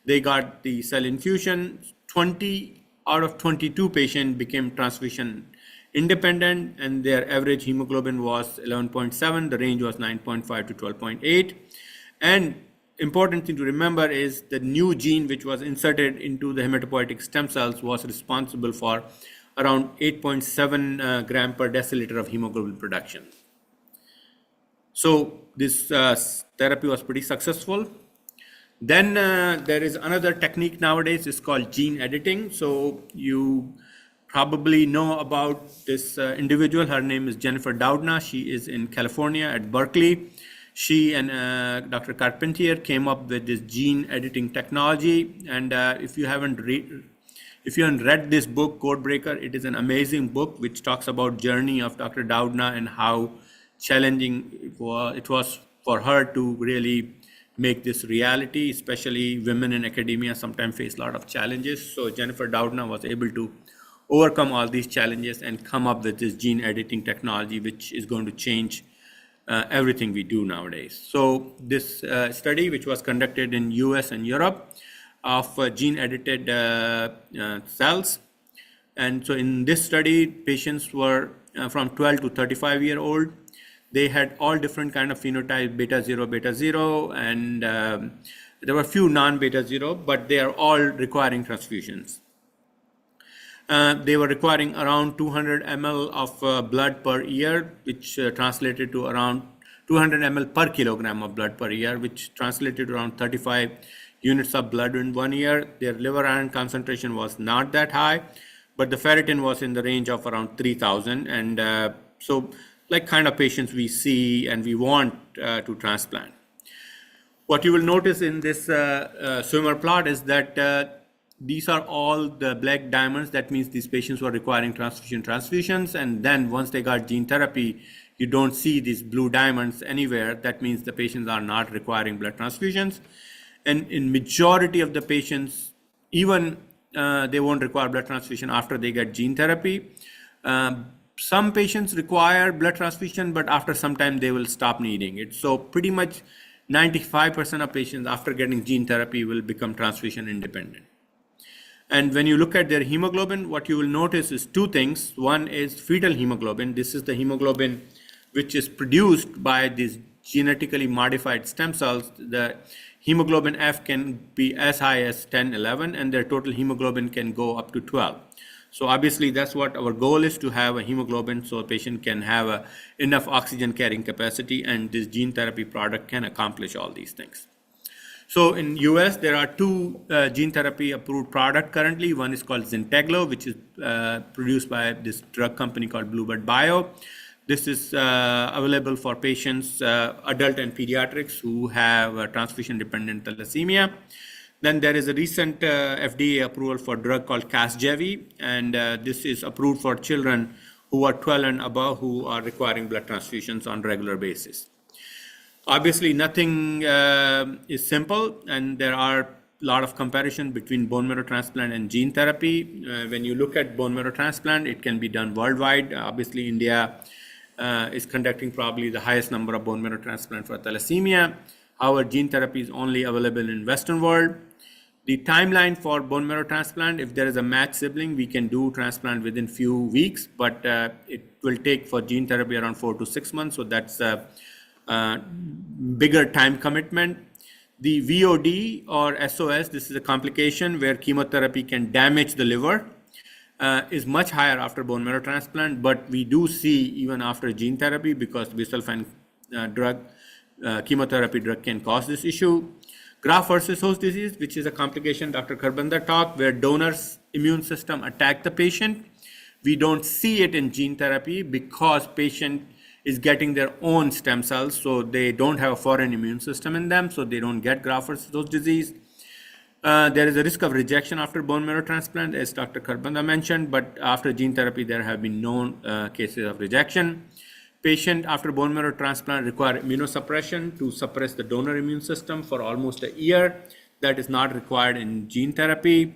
They got the cell infusion. 20 out of 22 patients became transfusion independent, and their average hemoglobin was 11.7. The range was 9.5 to 12.8. And important thing to remember is the new gene which was inserted into the hematopoietic stem cells was responsible for around 8.7 gram per deciliter of hemoglobin production. So this therapy was pretty successful. Then there is another technique nowadays, it's called gene editing. So you probably know about this individual. Her name is Jennifer Doudna. She is in California at Berkeley. She and Dr. Carpentier came up with this gene editing technology. And if you haven't read this book, Codebreaker, it is an amazing book which talks about journey of Dr. Doudna and how challenging it was for her to really make this reality. Especially women in academia sometimes face a lot of challenges. So Jennifer Doudna was able to overcome all these challenges and come up with this gene editing technology, which is going to change everything we do nowadays. So this study, which was conducted in US and Europe, of gene edited cells. And so in this study, patients were from 12 to 35-year-old. They had all different kind of phenotype, beta 0, and there were a few non-beta 0, but they are all requiring transfusions. They were requiring around 200 ml of blood per year, which translated to around 200 ml per kilogram of blood per year, which translated to around 35 units of blood in 1 year. Their liver iron concentration was not that high, but the ferritin was in the range of around 3,000. And so like kind of patients we see and we want to transplant. What you will notice in this swimmer plot is that these are all the black diamonds. That means these patients were requiring transfusions. And then once they got gene therapy, you don't see these blue diamonds anywhere. That means the patients are not requiring blood transfusions. And in majority of the patients, even they won't require blood transfusion after they get gene therapy. Some patients require blood transfusion, but after some time they will stop needing it. So pretty much 95% of patients after getting gene therapy will become transfusion independent. And when you look at their hemoglobin, what you will notice is 2 things. One is fetal hemoglobin. This is the hemoglobin which is produced by these genetically modified stem cells. The hemoglobin F can be as high as 10, 11, and their total hemoglobin can go up to 12. So obviously that's what our goal is, to have a hemoglobin so a patient can have enough oxygen carrying capacity, and this gene therapy product can accomplish all these things. So in US, there are 2 gene therapy approved product currently. One is called Zynteglo, which is produced by this drug company called Bluebird Bio. This is available for patients, adult and pediatrics, who have transfusion-dependent thalassemia. Then there is a recent FDA approval for a drug called Casgevy, and this is approved for children who are 12 and above who are requiring blood transfusions on a regular basis. Obviously, nothing is simple, and there are a lot of comparison between bone marrow transplant and gene therapy. When you look at bone marrow transplant, it can be done worldwide. Obviously, India is conducting probably the highest number of bone marrow transplant for thalassemia. However, gene therapy is only available in Western world. The timeline for bone marrow transplant, if there is a matched sibling, we can do transplant within few weeks, but it will take for gene therapy around 4 to 6 months. So that's a bigger time commitment. The VOD or SOS, this is a complication where chemotherapy can damage the liver. is much higher after bone marrow transplant, but we do see even after gene therapy, because busulfan drug, chemotherapy drug can cause this issue. Graft versus host disease, which is a complication Dr. Kharbanda talked, where donor's immune system attack the patient. We don't see it in gene therapy because patient is getting their own stem cells, so they don't have a foreign immune system in them, so they don't get graft versus host disease. There is a risk of rejection after bone marrow transplant, as Dr. Kharbanda mentioned, but after gene therapy, there have been no cases of rejection. Patient after bone marrow transplant require immunosuppression to suppress the donor immune system for almost a year. That is not required in gene therapy.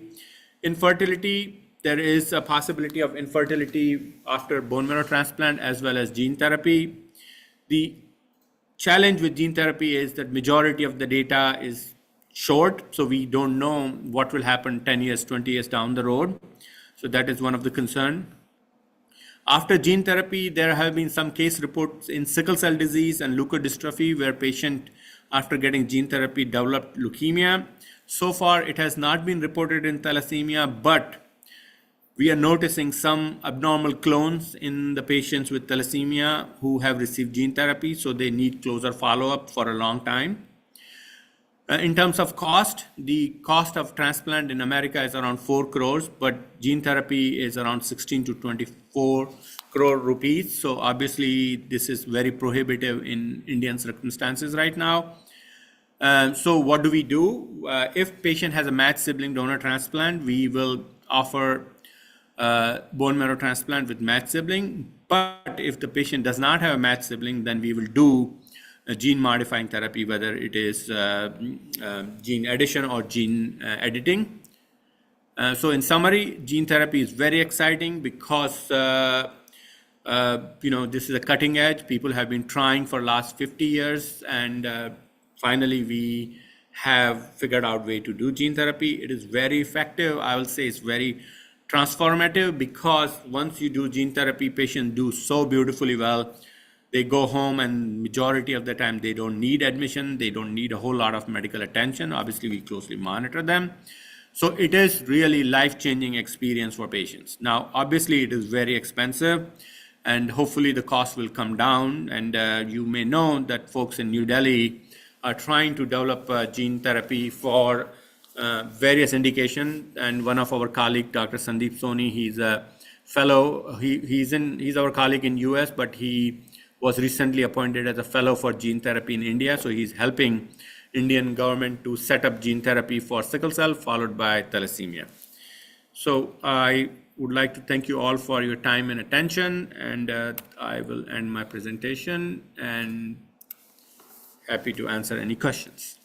Infertility, there is a possibility of infertility after bone marrow transplant as well as gene therapy. The challenge with gene therapy is that majority of the data is short, so we don't know what will happen 10 years, 20 years down the road. So that is one of the concern. After gene therapy, there have been some case reports in sickle cell disease and leukodystrophy where patient after getting gene therapy developed leukemia. So far, it has not been reported in thalassemia, but we are noticing some abnormal clones in the patients with thalassemia who have received gene therapy, so they need closer follow-up for a long time. In terms of cost, the cost of transplant in America is around 4 crores, but gene therapy is around 16 to 24 crore rupees. So obviously, this is very prohibitive in Indian circumstances right now. So what do we do? If patient has a matched sibling donor transplant, we will offer bone marrow transplant with matched sibling. But if the patient does not have a matched sibling, then we will do a gene modifying therapy, whether it is gene addition or gene editing. So in summary, gene therapy is very exciting because this is a cutting edge. People have been trying for last 50 years, and finally we have figured out way to do gene therapy. It is very effective. I will say it's very transformative because once you do gene therapy, patients do so beautifully well. They go home and majority of the time they don't need admission. They don't need a whole lot of medical attention. Obviously, we closely monitor them. So it is really life-changing experience for patients. Now, obviously, it is very expensive and hopefully the cost will come down. And you may know that folks in New Delhi are trying to develop gene therapy for various indications. And one of our colleagues, Dr. Sandeep Soni, he's a fellow. He's our colleague in US, but he was recently appointed as a fellow for gene therapy in India. So he's helping Indian government to set up gene therapy for sickle cell, followed by thalassemia. So I would like to thank you all for your time and attention, and I will end my presentation and happy to answer any questions.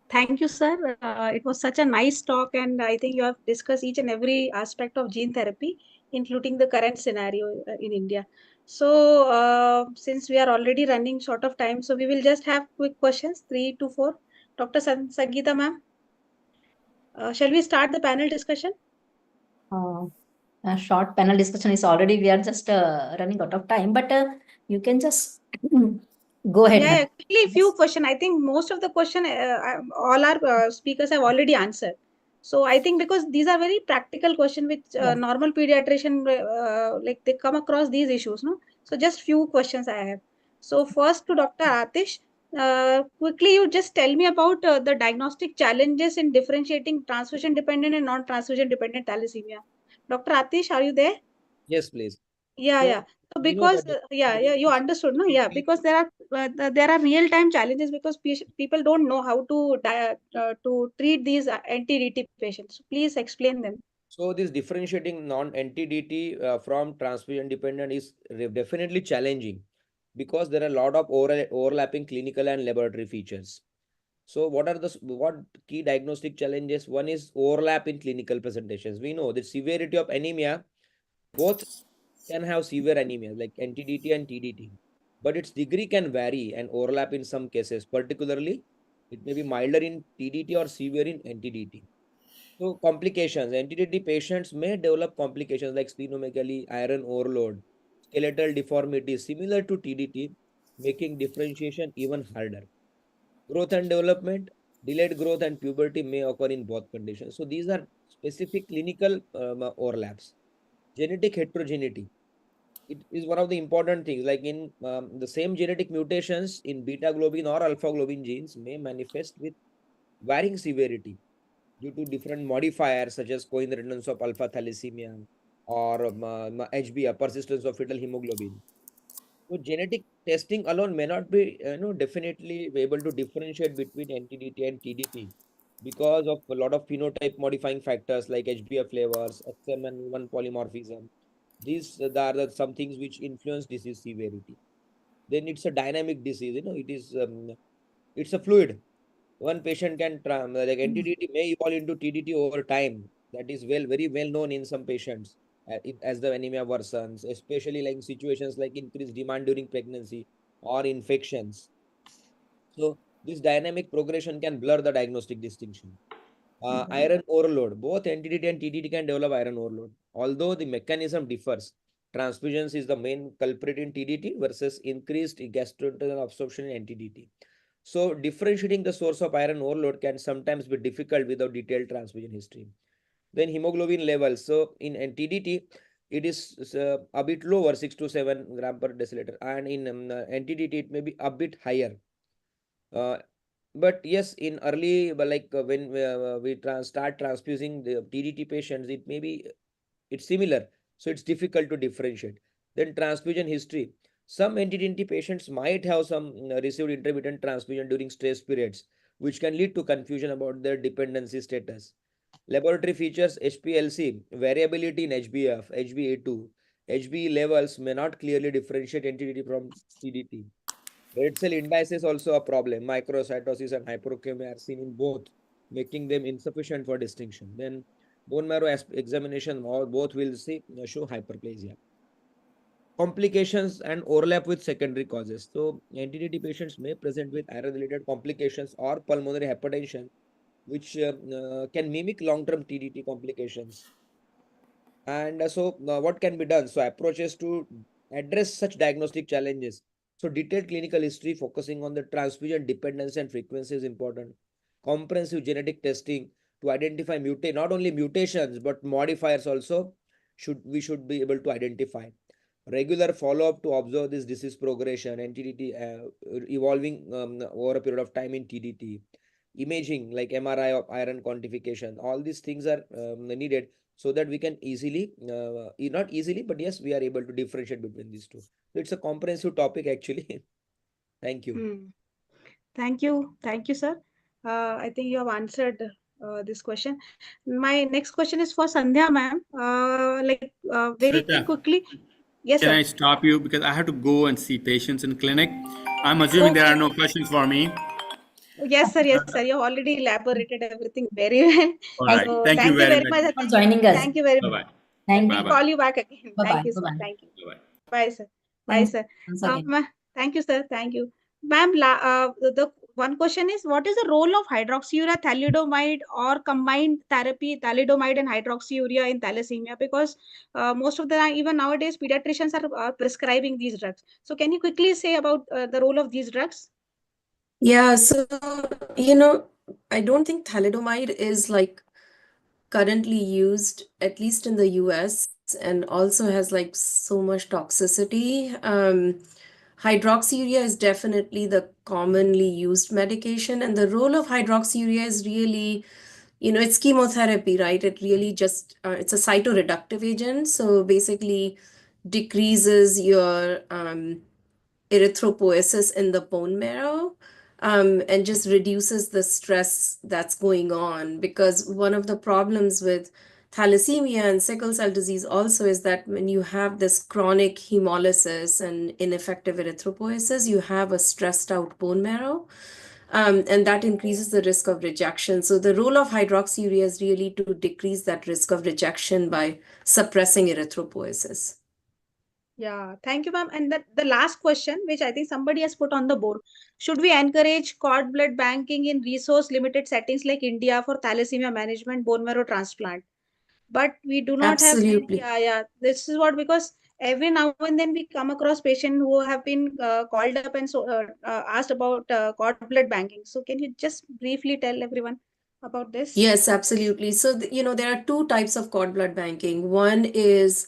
Thank you, sir. It was such a nice talk, and I think you have discussed each and every aspect of gene therapy, including the current scenario in India. So, since we are already running short of time, so we will just have quick questions, 3 to 4. Dr. Sangita, ma'am, shall we start the panel discussion? A short panel discussion is already, we are just running out of time, but you can just go ahead. Yeah, ma'am. actually, few question. I think most of the question, all our speakers have already answered. So I think because these are very practical question which Yeah. normal pediatrician, like they come across these issues, no? So just few questions I have. So first to Dr. Atish, quickly you just tell me about the diagnostic challenges in differentiating transfusion dependent and non-transfusion dependent thalassemia. Dr. Atish, are you there? Yes, please. Yeah, So, yeah. So we know because that you understood, no? Yeah, because there are real-time challenges because people don't know how to treat these anti-DT patients. So please explain them. So this differentiating non-anti-DT from transfusion dependent is definitely challenging because there are a lot of overlapping clinical and laboratory features. So what are what key diagnostic challenges? One is overlap in clinical presentations. We know the severity of anemia, both can have severe anemia like anti-DT and TDT, but its degree can vary and overlap in some cases. Particularly, it may be milder in TDT or severe in anti-DT. So complications, anti-DT patients may develop complications like splenomegaly, iron overload, skeletal deformity similar to TDT, making differentiation even harder. Growth and development, Delayed growth and puberty may occur in both conditions. So these are specific clinical overlaps. Genetic heterogeneity. It is one of the important things. Like in the same genetic mutations in beta globin or alpha globin genes may manifest with varying severity due to different modifiers such as coincidence of alpha thalassemia or HbF, persistence of fetal hemoglobin. So genetic testing alone may not be definitely be able to differentiate between NTDT and TDT because of a lot of phenotype modifying factors like HbF flavors, XMN1 polymorphism. These are some things which influence disease severity. Then it's a dynamic disease. It's a fluid. One patient can like NTDT may evolve into TDT over time. That is very well known in some patients as the anemia worsens, especially like situations like increased demand during pregnancy or infections. So this dynamic progression can blur the diagnostic distinction. Iron overload. Both NTDT and TDT can develop iron overload. Although the mechanism differs, transfusions is the main culprit in TDT versus increased gastrointestinal absorption in NTDT. So differentiating the source of iron overload can sometimes be difficult without detailed transfusion history. Then hemoglobin levels. So in NTDT, it is a bit lower, 6 to 7 gram per deciliter, and in NTDT it may be a bit higher. But yes, in early, when we start transfusing the TDT patients, it may be it's similar, so it's difficult to differentiate. Then transfusion history. Some NTDT patients might have some received intermittent transfusion during stress periods, which can lead to confusion about their dependency status. Laboratory features HPLC, variability in HbF, HbA2, HbE levels may not clearly differentiate NTDT from TDT. Red cell indices is also a problem. Microcytosis and hyperchemia are seen in both, making them insufficient for distinction. Then bone marrow examination, or both will show hyperplasia. Complications and overlap with secondary causes. So NTDT patients may present with iron-related complications or pulmonary hypertension, which can mimic long-term TDT complications. And what can be done? So approaches to address such diagnostic challenges. So detailed clinical history focusing on the transfusion dependency and frequency is important. Comprehensive genetic testing to identify not only mutations but modifiers also we should be able to identify. Regular follow-up to observe this disease progression and TDT evolving over a period of time in TDT. Imaging like MRI of iron quantification. All these things are needed so that we can easily, not easily, but yes, we are able to differentiate between these two. So it's a comprehensive topic actually. Thank you. Thank you, sir. I think you have answered this question. My next question is for Sandhya, ma'am. Very Shweta, quickly. Yes, can sir. I stop you because I have to go and see patients in clinic? I'm assuming there are no questions for me. Yes, sir. Yes, sir. You have already elaborated everything very well. All right. So Thank you thank you very very much. much. For joining us. Thank you very much. Bye-bye. Thank We'll you. Bye-bye. call you back again. Bye-bye. Thank you, sir. Bye-bye. Thank you. Bye-bye. Bye, sir. Bye, Thanks sir. once again. Thank you, sir. Thank you. Ma'am, the one question is, what is the role of hydroxyurea, thalidomide, or combined therapy, thalidomide and hydroxyurea in thalassemia? Because most of the time, even nowadays, pediatricians are prescribing these drugs. So can you quickly say about the role of these drugs? Yeah, so, I don't think thalidomide is like currently used, at least in the US, and also has like so much toxicity. Hydroxyurea is definitely the commonly used medication, and the role of hydroxyurea is really, it's chemotherapy, right? It really just, it's a cytoreductive agent. So basically decreases your erythropoiesis in the bone marrow, and just reduces the stress that's going on. Because one of the problems with thalassemia and sickle cell disease also is that when you have this chronic hemolysis and ineffective erythropoiesis, you have a stressed out bone marrow. And that increases the risk of rejection. So the role of hydroxyurea is really to decrease that risk of rejection by suppressing erythropoiesis. Yeah, thank you, ma'am. And the last question, which I think somebody has put on the board, should we encourage cord blood banking in resource limited settings like India for thalassemia management, bone marrow transplant? But we do not have. Absolutely. Yeah. This is what, because every now and then we come across patients who have been called up and asked about cord blood banking. So can you just briefly tell everyone about this? Yes, absolutely. So, there are two types of cord blood banking. One is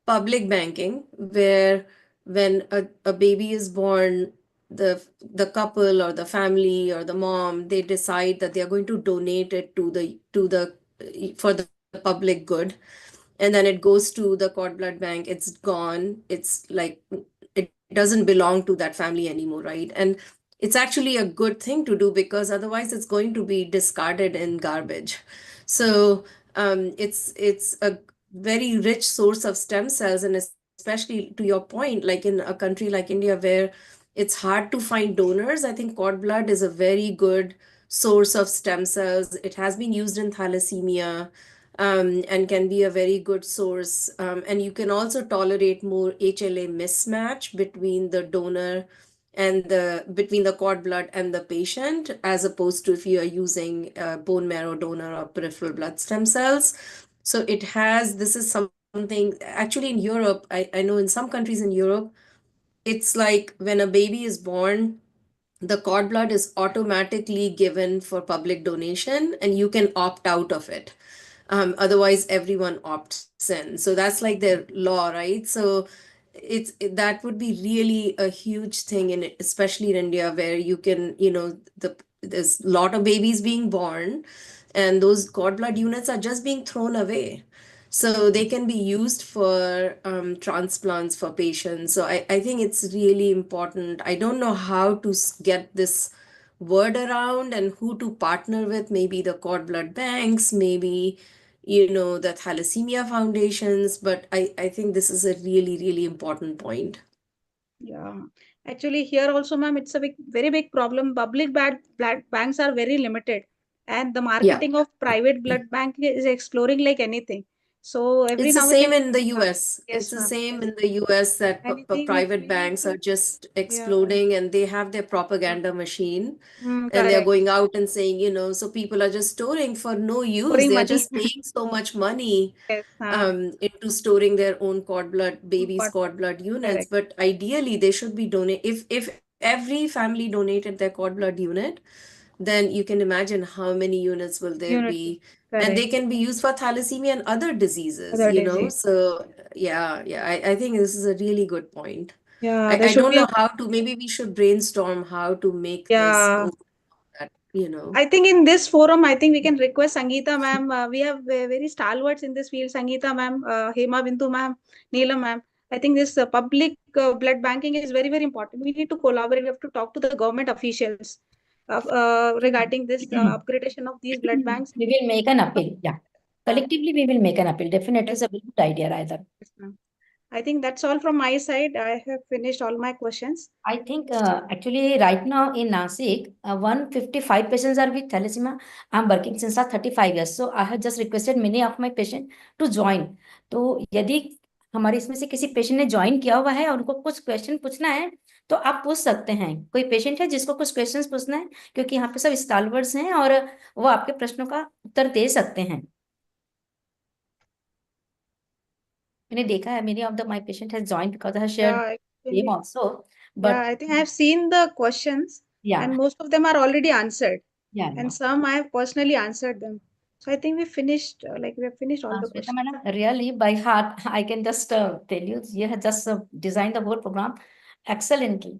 public banking, where when a baby is born, the couple or the family or the mom, they decide that they are going to donate it to the for the public good, and then it goes to the cord blood bank. It's gone. It's like it doesn't belong to that family anymore, right? And it's actually a good thing to do, because otherwise it's going to be discarded in garbage. So it's a very rich source of stem cells, and especially to your point, like in a country like India where it's hard to find donors, I think cord blood is a very good source of stem cells. It has been used in thalassemia, and can be a very good source. And you can also tolerate more HLA mismatch between the donor and between the cord blood and the patient, as opposed to if you are using bone marrow donor or peripheral blood stem cells. So this is something actually in Europe. I know in some countries in Europe, it's like when a baby is born, the cord blood is automatically given for public donation, and you can opt out of it. Otherwise, everyone opts in. So that's like their law, right? So that would be really a huge thing, especially in India, where you can, there's a lot of babies being born, and those cord blood units are just being thrown away. So they can be used for transplants for patients. So I think it's really important. I don't know how to get this word around and who to partner with. Maybe the cord blood banks, maybe, the thalassemia foundations. But I think this is a really, really important point. Yeah, actually here also, ma'am, it's a very big problem. Public blood banks are very limited, and the marketing of private blood bank is exploring like anything. So every It's the now and same then, in the US. It's yes, the ma'am. same in the US that Anything if private we need banks are to, just yeah, exploding, and they have their propaganda machine, and they're correct. going out and saying, so people are just storing for no use. Pouring They are money. just paying so much money Yes, into storing their own babies' got cord blood units. correct. But ideally, they should be donate. If every family donated their cord blood unit, then you can imagine how many units will there Unit, be. And they correct. can be used for thalassemia and other diseases, Other disease. So yeah, I think this is a really good point. Yeah, there I should don't be a, know how to, maybe we should brainstorm how to make this yeah. go that. I think in this forum, I think we can request Sangita ma'am. We have very stalwarts in this field. Sangita ma'am, Hema Bindu ma'am, Neelam ma'am. I think this public blood banking is very, very important. We need to collaborate. We have to talk to the government officials regarding this upgradation of these blood banks. We will make an appeal. Yeah. Collectively, we will make an appeal. Definitely, it's Yes, a very good idea, either. yes, ma'am. I think that's all from my side. I have finished all my questions. I think actually right now in Nasik, 155 patients are with thalassemia. I'm working since last 35 years. So I have just requested many of my patients to join. तो यदि हमारे इसमें से किसी patient ने join किया हुआ है और उनको कुछ क्वेश्चन पूछना है तो आप पूछ सकते हैं. कोई पेशेंट है जिसको कुछ क्वेश्चंस पूछना है, क्योंकि यहाँ पे सब स्टॉलवर्ड्स हैं और वो आपके प्रश्नों का उत्तर दे सकते हैं. मैंने देखा है many of my patient has joined because I have shared Yeah, name actually, also. yeah, But I think I have seen the questions yeah, and most of them are already answered. yeah. And some I have personally answered them. So I think we finished, we have finished all the Shweta questions. madam, really by heart, I can just tell you, you have just designed the whole program excellently.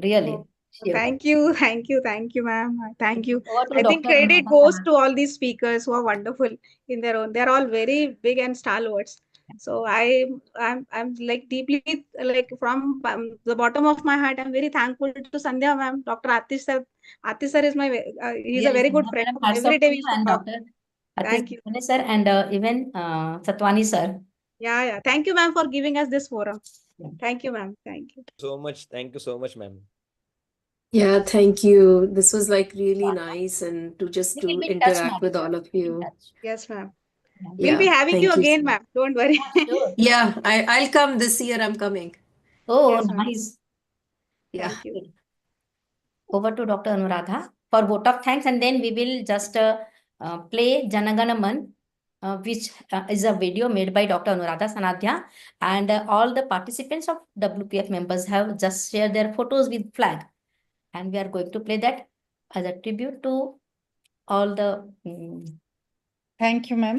Really. Oh, Sure. thank you, thank you, ma'am. Thank you. Over to I think Dr. credit Anuradha goes sir. to all these speakers who are wonderful in their own. They're all very big and stalwarts. So I'm like deeply like from the bottom of my heart, I'm very thankful to Sandhya ma'am, Dr. Atish sir. Atish sir is my he's a Really, very good Sandhya friend. madam, hats Every off day to we you used to and talk. Dr. Atish Thank you. sir and even Satwani sir. Yeah. Thank you, ma'am, for giving us this forum. Yeah. Thank you, ma'am. Thank you. So much. Thank you so much, ma'am. Yeah, thank you. This was like really nice, and We will to be in touch, interact ma'am. with all of We'll be in you. touch. Yes, ma'am. Yeah. We'll be Yeah, having you thank you. again, ma'am. Don't worry. Sure. Yeah, I'll come this year. I'm coming. Oh, Yes, ma'am. nice. Yeah. Thank you. Over to Dr. Anuradha for vote of thanks, and then we will just play Janagana Man. which is a video made by Dr. Anuradha Sanadhya, and all the participants of WPF members have just shared their photos with flag, and we are going to play that as a tribute to all the. Thank you, ma'am.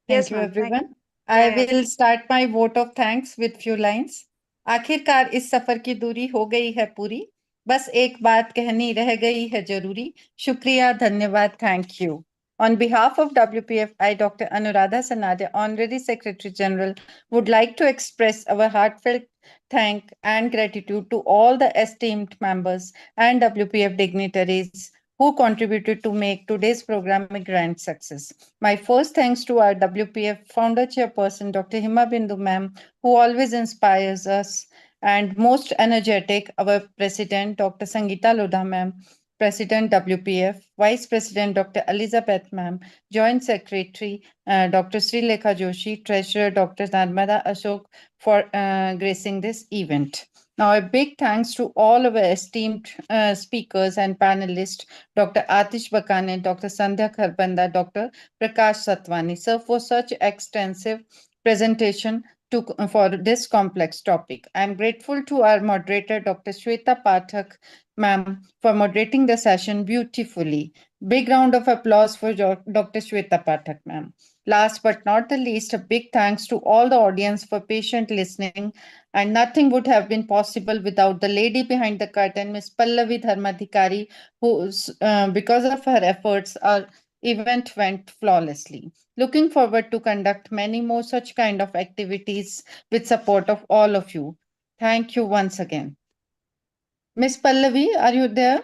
Yes, Thank you, ma'am. Thank everyone. Yeah, I yeah. will start my vote of thanks with few lines. आखिरकार इस सफर की दूरी हो गई है पूरी, बस एक बात कहनी रह गई है जरूरी, शुक्रिया धन्यवाद, thank you. On behalf of WPF, I, Dr. Anuradha Sanadhya, Honorary Secretary General, would like to express our heartfelt thanks and gratitude to all the esteemed members and WPF dignitaries who contributed to make today's program a grand success. My first thanks to our WPF founder chairperson, Dr. Hima Bindu ma'am, who always inspires us, and most energetic, our president, Dr. Sangita Lodha ma'am, President WPF, Vice President Dr. Elizabeth ma'am, Joint Secretary Dr. Sri Lekha Joshi, Treasurer Dr. Narmada Ashok for gracing this event. Now, a big thanks to all of our esteemed speakers and panelists, Dr. Atish Bakane, Dr. Sandhya Kharbanda, Dr. Prakash Satwani, sir, for such extensive presentation for this complex topic. I'm grateful to our moderator, Dr. Shweta Pathak, ma'am, for moderating the session beautifully. Big round of applause for Dr. Shweta Pathak, ma'am. Last but not the least, a big thanks to all the audience for patient listening, and nothing would have been possible without the lady behind the curtain, Ms. Pallavi Dharmadhikari, who, because of her efforts, our event went flawlessly. Looking forward to conduct many more such kind of activities with support of all of you. Thank you once again. Ms. Pallavi, are you there?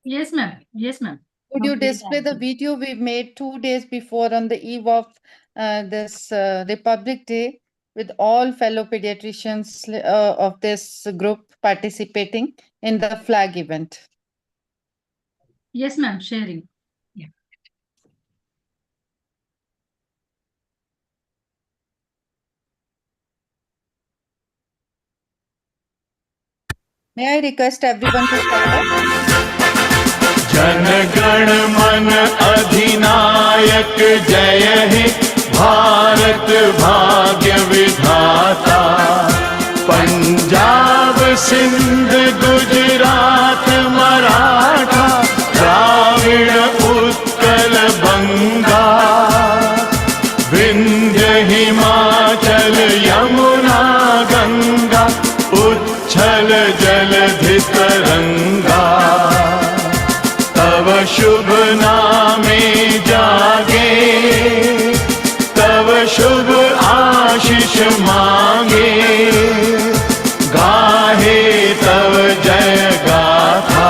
Yes, ma'am. Yes, ma'am. Could you Okay, display the video we made 2 days before on the eve of this Republic Day with all fellow pediatricians of this group participating in the flag event? Yes, ma'am. Sharing. May I request everyone to stand up? Jana Gana मन अधिनायक जय हे भारत भाग्य विधाता पंजाब सिंध गुजरात मराठा द्राविड़ उत्कल बंगा विंध्य हिमाचल यमुना गंगा उच्छल जलधि तरंगा तव शुभ नामे जागे तव शुभ आशीष मांगे गाहे तव जय गाथा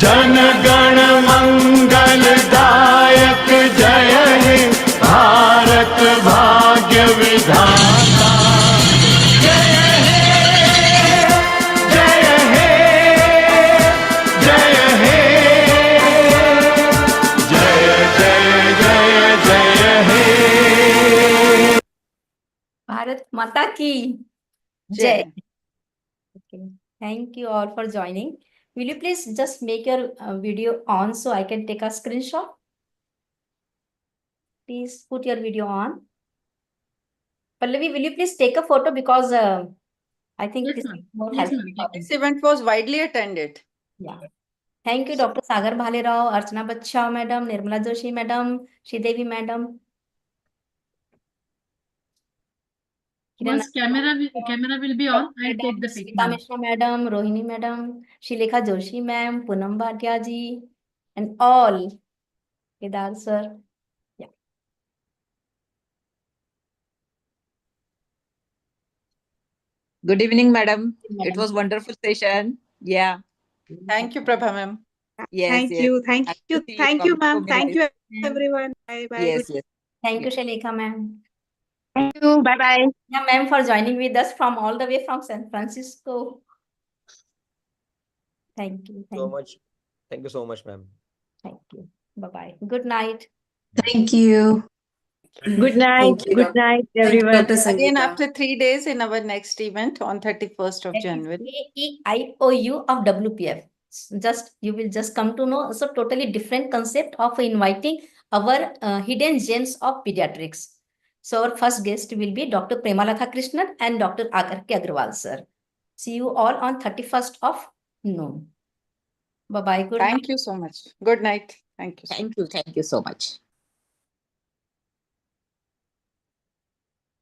जन गण मंगल दायक जय हे भारत भाग्य विधाता जय हे जय हे जय हे जय जय जय जय हे Bharat Mata ki Jai. Jai. Okay. Thank you all for joining. Will you please just make your video on so I can take a screenshot? Please put your video on. Pallavi, will you please take a photo because I think Yes, this ma'am. is more Yes, helpful. ma'am. This event was widely attended. Yeah. Thank you, Dr. Sagar Bhalerao, Archana Bachcha madam, Nirmala Joshi madam, Sridevi madam. Once camera will be on, I'll take the pic, Smita ma'am. Mishra madam, Rohini madam, Shilekha Joshi ma'am, Poonam Bhatia ji, and all. Kedar sir. Yeah. Good evening, madam. Madam. It was wonderful session. Yeah. Thank you, Prabha ma'am. Yes. Thank yes. you. Thank Happy you. to see Thank you, from ma'am. so many Thank you, days. everyone. Bye bye. Yes. Good Yes. Thank you, Shalekha ma'am. Thank you. Bye bye. Yeah, ma'am, for joining with us from all the way from San Francisco. Thank you. So much. Thank you so much, ma'am. Thank you. Bye-bye. Good night. Thank you. Good night. Thank you, Good night, Thank you, everyone. Dr. Again, Sangita. after 3 days in our next event on 31st of That is January. AEIOU of WPF. Just you will just come to know. So totally different concept of inviting our hidden gems of pediatrics. So our first guest will be Dr. Premalata Krishnan and Dr. Akarke Agrawal, sir. See you all on 31st of noon. Bye-bye. Good night. Thank you so much. Good night. Thank you. Thank you. Thank you so much.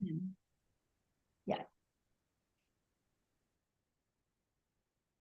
Mm.